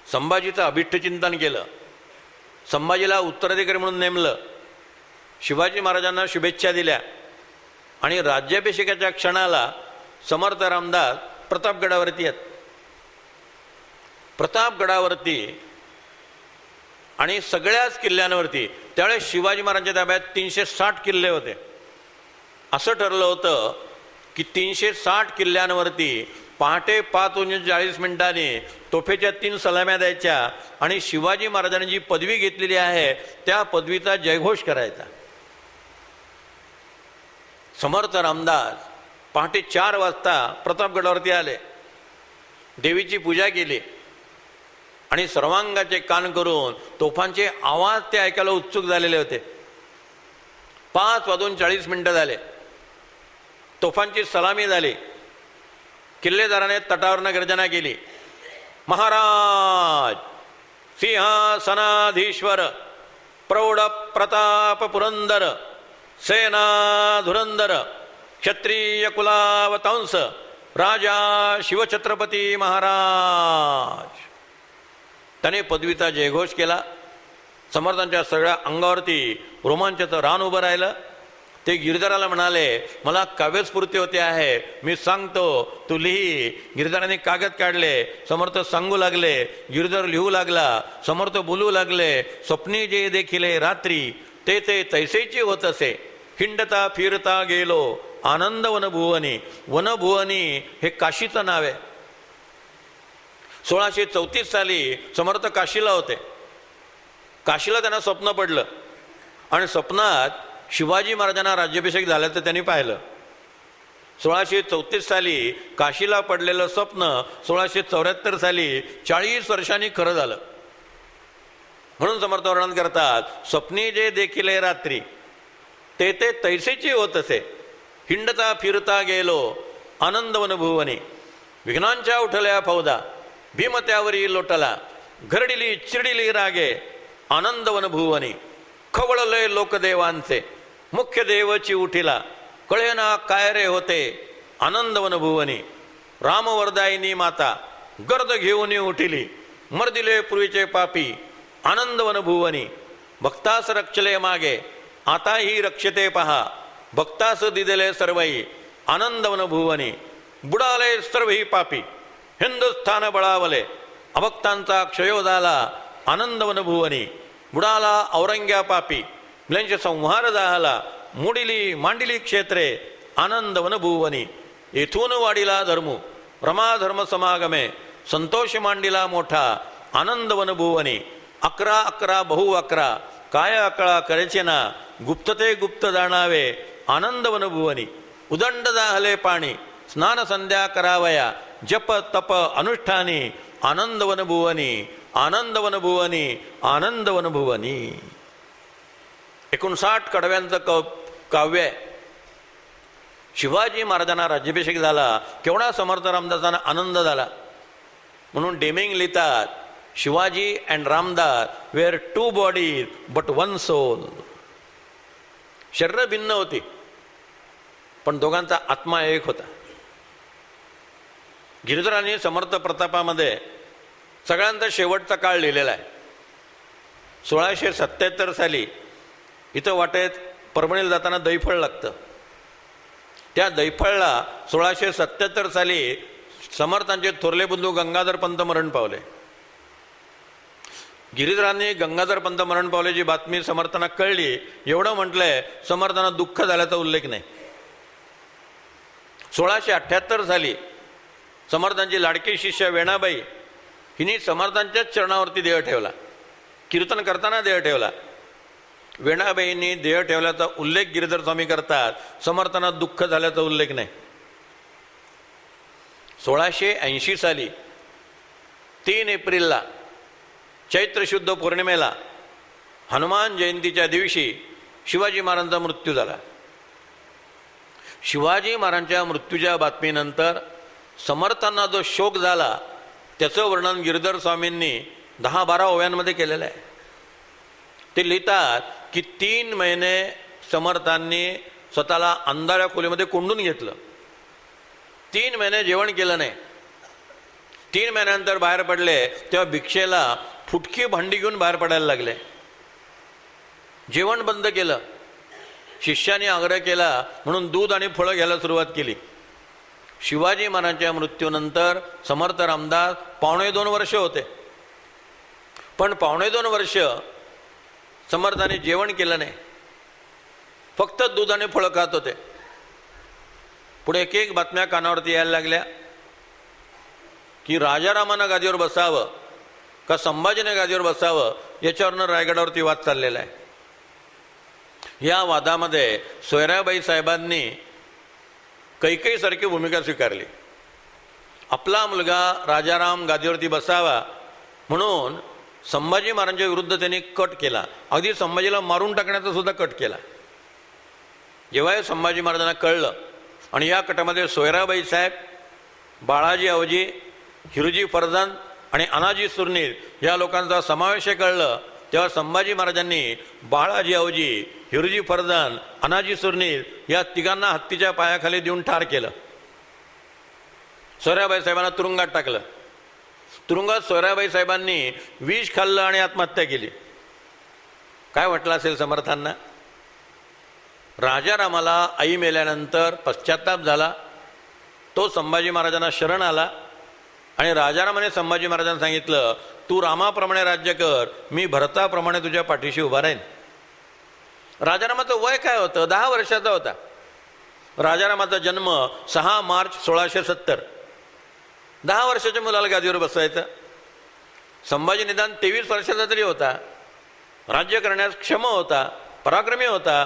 संभाजीचं अभिष्ट चिंतन केलं, संभाजीला उत्तराधिकारी म्हणून नेमलं, शिवाजी महाराजांना शुभेच्छा दिल्या, आणि राज्याभिषेकाच्या क्षणाला समर्थ रामदास प्रतापगडावरती आहेत. प्रतापगडावरती आणि सगळ्याच किल्ल्यांवरती त्यावेळेस शिवाजी महाराजांच्या ताब्यात 360 किल्ले होते. असं ठरलं होतं की 360 किल्ल्यांवरती पहाटे 5:40 तोफेच्या 3 सलाम्या द्यायच्या आणि शिवाजी महाराजांनी जी पदवी घेतलेली आहे त्या पदवीचा जयघोष करायचा. समर्थ रामदास पहाटे 4 वाजता प्रतापगडावरती आले, देवीची पूजा केली आणि सर्वांगाचे कान करून तोफांचे आवाज ते ऐकायला उत्सुक झालेले होते. 5:40 झाले, तोफांची सलामी झाली, किल्लेदाराने तटावरनं गर्जना केली, महाराज सिंहासनाधीश्वर प्रौढ प्रताप पुरंदर सेना धुरंदर क्षत्रिय कुलावतांस राजा शिवछत्रपती महाराज. त्याने पदवीचा जयघोष केला. समर्थांच्या सगळ्या अंगावरती रोमांचाचं रान उभं राहिलं. ते गिरधराला म्हणाले, मला काव्यस्फूर्ती होते आहे, मी सांगतो तू लिही. गिरधराने कागद काढले, समर्थ सांगू लागले, गिरधर लिहू लागला, समर्थ बोलू लागले, स्वप्नी जे देखिले रात्री ते ते तैसेची होत असे, हिंडता फिरता गेलो आनंद वनभुवनी. वनभुवनी हे काशीचं नाव आहे. 1634 साली समर्थ काशीला होते. काशीला त्यांना स्वप्न पडलं आणि स्वप्नात शिवाजी महाराजांना राज्याभिषेक झाल्याचं त्यांनी पाहिलं. 1634 साली काशीला पडलेलं स्वप्न 1674 साली 40 वर्षांनी खरं झालं. म्हणून समर्थ वर्णन करतात, स्वप्नी जे देखिले रात्री ते ते तैसेची होत असे, हिंडता फिरता गेलो आनंद वनभुवनी. विघ्नांच्या उठल्या फौदा भीम त्यावरी लोटला, घरडिली चिरडिली रागे आनंद वनभुवनी. खवळले लोकदेवांचे मुख्य देवची उठिला, कळेना काय रे होते आनंद वनभुवनी. रामवरदायिनी माता गर्द घेऊन उठिली, मर्दिले पूर्वीचे पापी आनंद वनभुवनी. भक्तास रक्षले मागे आताही रक्षते पहा, भक्तास दिदले सर्वई आनंद वनभुवनी. बुडाले सर्वही पापी हिंदुस्थान बळावले, अभक्तांचा क्षयो झाला आनंद वनभुवनी. बुडाला औरंग्या पापी मुलांचे संहार झाला, मुडिली मांडिली क्षेत्रे आनंद वनभुवनी. येथून वाढीला धर्मू रमाधर्म समागमे, संतोष मांडिला मोठा आनंद वनभुवनी. 11 बहु 11 काय अकळा करायचे ना, गुप्तते गुप्त जाणावे आनंद वनभुवनी. उदंड जाहले पाणी स्नान संध्या करावया, जप तप अनुष्ठानी आनंद वनभुवनी. आनंद वनभुवनी आनंद वनभुवनी. 59 कडव्यांचं काव्य आहे. शिवाजी महाराजांना राज्याभिषेक झाला, केवढा समर्थ रामदासांना आनंद झाला. म्हणून डेमिंग लिहितात, Shivaji and Ramdas were two bodies but one soul. शरीर भिन्न होती पण दोघांचा आत्मा एक होता. गिरिधरांनी समर्थ प्रतापामध्ये सगळ्यांचा शेवटचा काळ लिहिलेला आहे. 1677 साली इथं वाटेत परभणीला जाताना दैफळ लागतं. त्या दैफळला 1677 साली समर्थांचे थोरले बंधू गंगाधर पंत मरण पावले. गिरिधरांनी गंगाधर पंत मरण पावल्याची बातमी समर्थांना कळली. एवढं म्हटलंय, समर्थांना दुःख झाल्याचा उल्लेख नाही. 1678 साली समर्थांची लाडकी शिष्य वेणाबाई हिने समर्थांच्याच चरणावरती देह ठेवला. कीर्तन करताना देह ठेवला. वेणाबाईंनी देह ठेवल्याचा उल्लेख गिरिधर स्वामी करतात, समर्थांना दुःख झाल्याचा उल्लेख नाही. 1680 साली 3 एप्रिलला चैत्र शुद्ध पौर्णिमेला हनुमान जयंतीच्या दिवशी शिवाजी महाराजांचा मृत्यू झाला. शिवाजी महाराजांच्या मृत्यूच्या बातमीनंतर समर्थांना जो शोक झाला त्याचं वर्णन गिरिधर स्वामींनी 10-12 ओव्यांमध्ये केलेलं आहे. ते लिहितात की 3 महिने समर्थांनी स्वतःला अंधाऱ्या खोलीमध्ये कोंडून घेतलं. 3 महिने जेवण केलं नाही. 3 महिन्यानंतर बाहेर पडले तेव्हा भिक्षेला फुटकी भांडी घेऊन बाहेर पडायला लागले. जेवण बंद केलं. शिष्याने आग्रह केला म्हणून दूध आणि फळं घ्यायला सुरुवात केली. शिवाजी महाराजांच्या मृत्यूनंतर समर्थ रामदास 2.25 वर्ष होते. पण 2.25 वर्ष समर्थांनी जेवण केलं नाही, फक्त दूध आणि फळं खात होते. पुढे एक बातम्या कानावरती यायला लागल्या की राजारामानं गादीवर बसावं का संभाजीने गादीवर बसावं याच्यावरनं रायगडावरती वाद चाललेला आहे. या वादामध्ये सोयराबाई साहेबांनी कैकेयीसारखी भूमिका स्वीकारली. आपला मुलगा राजाराम गादीवरती बसावा म्हणून संभाजी महाराजांच्या विरुद्ध त्यांनी कट केला. अगदी संभाजीला मारून टाकण्याचा सुद्धा कट केला. जेव्हा हे संभाजी महाराजांना कळलं आणि या कटामध्ये सोयराबाई साहेब, बाळाजी अवजी, हिरोजी फर्जंद आणि अनाजी सुरनीर या लोकांचा समावेश कळलं, तेव्हा संभाजी महाराजांनी बाळाजी अवजी, हिरोजी फर्जंद, अनाजी सुरनीर या तिघांना हत्तीच्या पायाखाली देऊन ठार केलं. सोयराबाई साहेबांना तुरुंगात टाकलं. तुरुंगात सोयराबाई साहेबांनी विष खाल्लं आणि आत्महत्या केली. काय वाटलं असेल समर्थांना? राजारामाला आई मेल्यानंतर पश्चाताप झाला. तो संभाजी महाराजांना शरण आला आणि राजारामाने संभाजी महाराजांना सांगितलं, तू रामाप्रमाणे राज्य कर, मी भरताप्रमाणे तुझ्या पाठीशी उभा राहीन. राजारामाचं वय काय होतं? 10 वर्षाचा होता. राजारामाचा जन्म 6 मार्च 1670. 10 वर्षाच्या मुलाला गादीवर बसवायचं. संभाजी निदान 23 वर्षाचा तरी होता. राज्य करण्यास क्षम होता, पराक्रमी होता.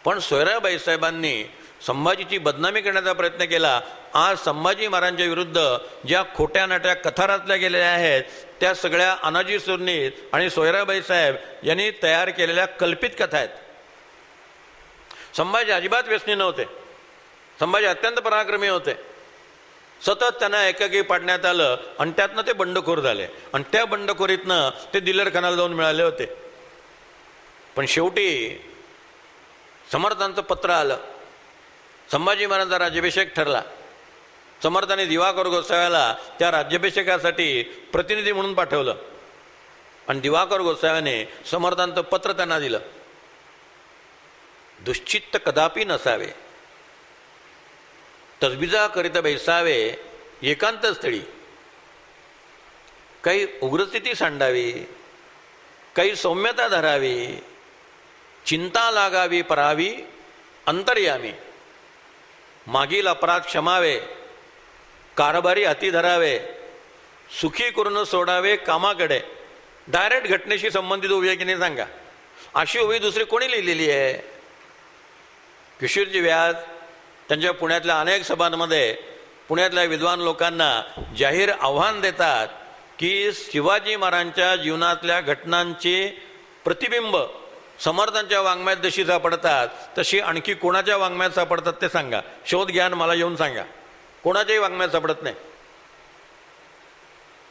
पण सोयराबाई साहेबांनी संभाजीची बदनामी करण्याचा प्रयत्न केला. आज संभाजी महाराजांच्या विरुद्ध ज्या खोट्या नाट्या कथा रचल्या गेलेल्या आहेत त्या सगळ्या अनाजी सुरनीर आणि सोयराबाई साहेब यांनी तयार केलेल्या कल्पित कथा आहेत. संभाजी अजिबात व्यसनी नव्हते. संभाजी अत्यंत पराक्रमी होते. सतत त्यांना एकाकी पाडण्यात आलं आणि त्यातनं ते बंडखोर झाले आणि त्या बंडखोरीतनं ते दिलेर खानाला जाऊन मिळाले होते. पण शेवटी समर्थांचं पत्र आलं. संभाजी महाराजांचा राज्याभिषेक ठरला. समर्थांनी दिवाकर गोसाव्याला त्या राज्याभिषेकासाठी प्रतिनिधी म्हणून पाठवलं आणि दिवाकर गोसाव्याने समर्थांचं पत्र त्यांना दिलं. दुश्चित्त कदापि नसावे, तजबीजा करीत बैसावे एकांत स्थळी. काही उग्रस्थिती सांडावी, काही सौम्यता धरावी, चिंता लागावी परावी अंतर्यामी. मागील अपराध क्षमावे, कारभारी हाती धरावे, सुखी करून सोडावे कामाकडे. डायरेक्ट घटनेशी संबंधित उभी आहे की नाही सांगा? अशी उभी दुसरी कोणी लिहिलेली आहे? किशोरजी व्यास त्यांच्या पुण्यातल्या अनेक सभांमध्ये पुण्यातल्या विद्वान लोकांना जाहीर आव्हान देतात की शिवाजी महाराजांच्या जीवनातल्या घटनांचे प्रतिबिंब समर्थांच्या वाङ्मयात जशी सापडतात तशी आणखी कोणाच्या वाङ्मयात सापडतात ते सांगा. शोध घ्या मला येऊन सांगा. कोणाच्याही वाङ्मयात सापडत नाही.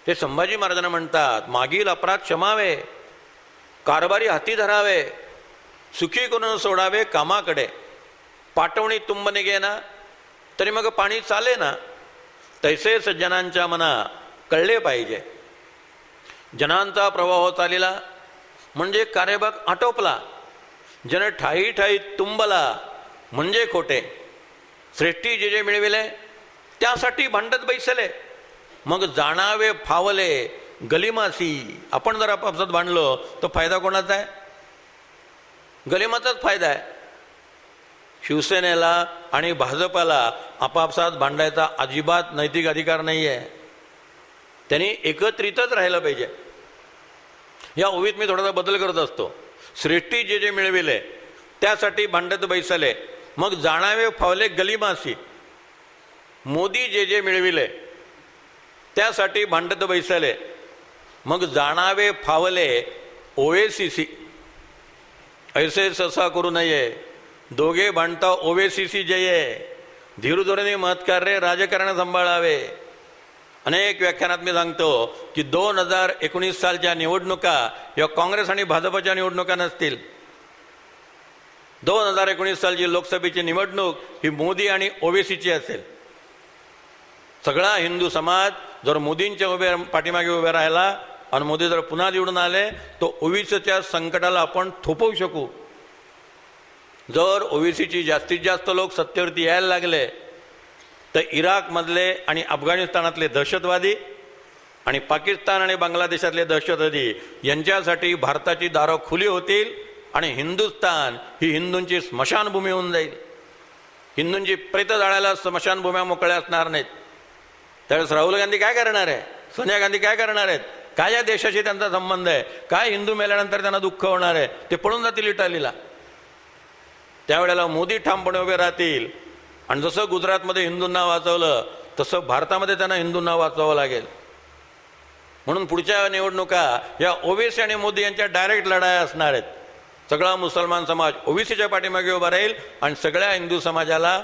ते संभाजी महाराजांना म्हणतात, मागील अपराध क्षमावे, कारभारी हाती धरावे, सुखी करून सोडावे कामाकडे, पाठवणी तुंब निघे ना तरी मग पाणी चाले ना, तैसे सज्जनांच्या मना कळले पाहिजे. जनांचा प्रवाह चालिला म्हणजे कार्यभाग आटोपला, जन ठाई ठाई तुंबला म्हणजे खोटे. श्रेष्ठी जे जे मिळविले त्यासाठी भांडत बैसले, मग जाणावे फावले गलिमासी. आपण जर आपापसात भांडलो तो फायदा कोणाचा आहे? गलिमाचाच फायदा आहे. शिवसेनेला आणि भाजपाला आपापसात भांडायचा अजिबात नैतिक अधिकार नाही आहे. त्यांनी एकत्रितच राहिलं पाहिजे. या ओवीत मी थोडासा बदल करत असतो. श्रेष्ठी जे जे मिळविले त्यासाठी भांडत बैसले, मग जाणावे फावले गलिमासी. मोदी जे जे मिळविले त्यासाठी भांडत बैसले, मग जाणावे फावले ओएसीसी. ऐसे ससा करू नये, दोघे भांडता ओवेसीसी जये. धीरधोरणे महत्कार्य राजकारण सांभाळावे. अनेक व्याख्यानात मी सांगतो की 2019 सालच्या निवडणुका या काँग्रेस आणि भाजपच्या निवडणुका नसतील. 2019 सालची लोकसभेची निवडणूक ही मोदी आणि ओवेसीची असेल. सगळा हिंदू समाज जर मोदींच्या पाठीमागे उभे राहिला आणि मोदी जर पुन्हा निवडून आले तो ओवीसीच्या संकटाला आपण थोपवू शकू. जर ओवीसीची जास्तीत जास्त लोक सत्तेवरती यायला लागले तर इराकमधले आणि अफगाणिस्तानातले दहशतवादी आणि पाकिस्तान आणि बांगलादेशातले दहशतवादी यांच्यासाठी भारताची दारं खुली होतील आणि हिंदुस्थान ही हिंदूंची स्मशानभूमी होऊन जाईल. हिंदूंची प्रेत जाळायला स्मशानभूम्या मोकळ्या असणार नाहीत. त्यावेळेस राहुल गांधी काय करणार आहे? सोनिया गांधी काय करणार आहेत? काय या देशाशी त्यांचा संबंध आहे? काय हिंदू मेल्यानंतर त्यांना दुःख होणार आहे? ते पळून जातील इटालीला. त्यावेळेला मोदी ठामपणे उभे राहतील आणि जसं गुजरातमध्ये हिंदूंना वाचवलं तसं भारतामध्ये त्यांना हिंदूंना वाचवावं लागेल. म्हणून पुढच्या निवडणुका या ओवेसी आणि मोदी यांच्या डायरेक्ट लढाया असणार आहेत. सगळा मुसलमान समाज ओवेसीच्या पाठीमागे उभा राहील आणि सगळ्या हिंदू समाजाला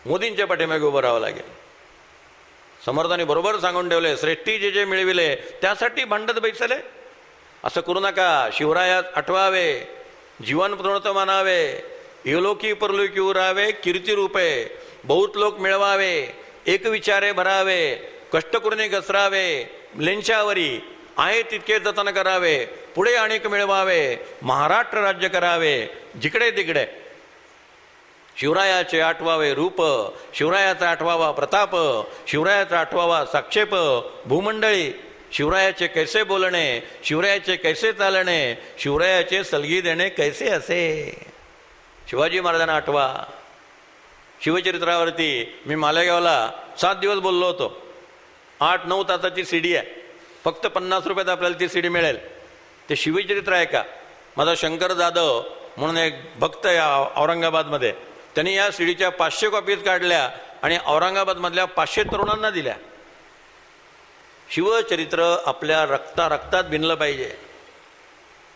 मोदींच्या पाठीमागे उभं राहावं लागेल. समर्थांनी बरोबर सांगून ठेवले, श्रेष्ठी जे जे मिळविले त्यासाठी भांडत बैसले. असं करू नका. शिवरायात आठवावे, जीवन पूर्णत मानावे, इहलोकी परलोकी उरावे, कीर्ती रूपे बहुत लोक मिळवावे, एक विचारे भरावे, कष्ट करून घसरावे, लेंच्यावरी आहे तितके जतन करावे, पुढे अनेक मिळवावे, महाराष्ट्र राज्य करावे जिकडे तिकडे. शिवरायाचे आठवावे रूप, शिवरायाचा आठवावा प्रताप, शिवरायाचा आठवावा साक्षेप भूमंडळी, शिवरायाचे कैसे बोलणे, शिवरायाचे कैसे चालणे, शिवरायाचे सलगी देणे कैसे असे. शिवाजी महाराजांना आठवा. शिवचरित्रावरती मी मालेगावला 7 दिवस बोललो होतो. 8-9 तासाची सीडी आहे. फक्त 50 रुपयात आपल्याला ती सीडी मिळेल. ते शिवचरित्र आहे का? माझा शंकर जाधव म्हणून एक भक्त आहे औरंगाबादमध्ये, त्यांनी या सीडीच्या 500 कॉपीज काढल्या आणि औरंगाबादमधल्या 500 तरुणांना दिल्या. शिवचरित्र आपल्या रक्तात भिनलं पाहिजे.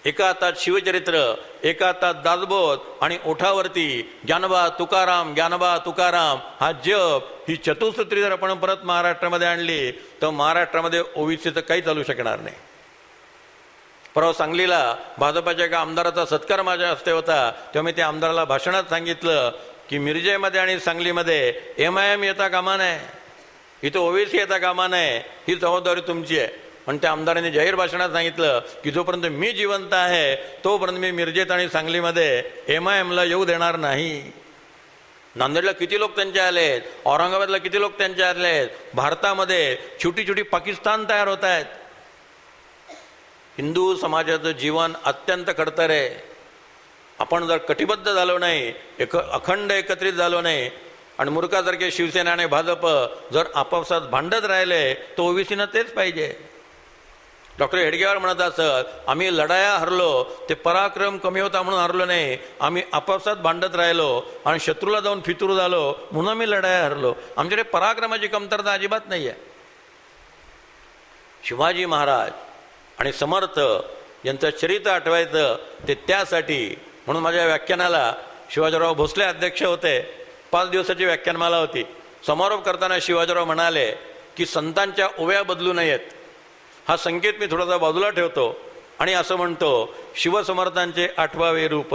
एका हातात शिवचरित्र, एका हातात दासबोध आणि ओठावरती ज्ञानबा तुकाराम, ज्ञानबा तुकाराम हा जप, ही चतुसूत्री जर आपण परत महाराष्ट्रामध्ये आणली तर महाराष्ट्रामध्ये ओवीसीचं काही चालू शकणार नाही. परवा सांगलीला भाजपाच्या एका आमदाराचा सत्कार माझ्या हस्ते होता. तेव्हा मी त्या आमदाराला भाषणात सांगितलं की मिरजेमध्ये आणि सांगलीमध्ये MIM येता कामा नये, इथं ओवीसी येता कामा नये, ही जबाबदारी तुमची आहे. पण त्या आमदारांनी जाहीर भाषणात सांगितलं की जोपर्यंत मी जिवंत आहे तोपर्यंत मी मिरजेत आणि सांगलीमध्ये MIMला येऊ देणार नाही. नांदेडला किती लोक त्यांचे आलेत, औरंगाबादला किती लोक त्यांचे आलेत. भारतामध्ये छोटी छोटी पाकिस्तान तयार होत आहेत. हिंदू समाजाचं जीवन अत्यंत खडतर आहे. आपण जर कटिबद्ध झालो नाही, अखंड एकत्रित झालो नाही आणि मूर्खासारखे शिवसेना आणि भाजप जर आपापसात भांडत राहिले तर ओवीसीनं तेच पाहिजे. डॉक्टर हेडगेवार म्हणत असत, आम्ही लढाया हरलो ते पराक्रम कमी होता म्हणून हरलो नाही, आम्ही आपापसात भांडत राहिलो आणि शत्रूला जाऊन फितूर झालो म्हणून आम्ही लढाया हरलो. आमच्याकडे पराक्रमाची कमतरता अजिबात नाही आहे. शिवाजी महाराज आणि समर्थ यांचं चरित्र आठवायचं ते त्यासाठी म्हणून माझ्या व्याख्यानाला शिवाजीराव भोसले अध्यक्ष होते. 5 दिवसाची व्याख्यानमाला होती. समारोप करताना शिवाजीराव म्हणाले की संतांच्या ओव्या बदलू नयेत. हा संकेत मी थोडासा बाजूला ठेवतो आणि असं म्हणतो, शिवसमर्थांचे 8वावे रूप,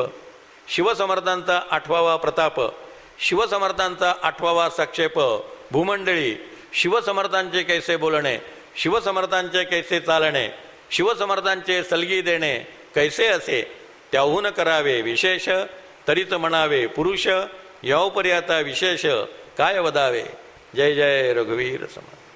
शिवसमर्थांचा 8वावा प्रताप, शिवसमर्थांचा 8वावा साक्षेप, भूमंडळी शिवसमर्थांचे कैसे बोलणे, शिवसमर्थांचे कैसे चालणे, शिवसमर्थांचे सलगी देणे कैसे असे, त्याहून करावे विशेष, तरीच म्हणावे पुरुष, यावपरी आता विशेष काय वदावे. जय जय रघुवीर समर्थ.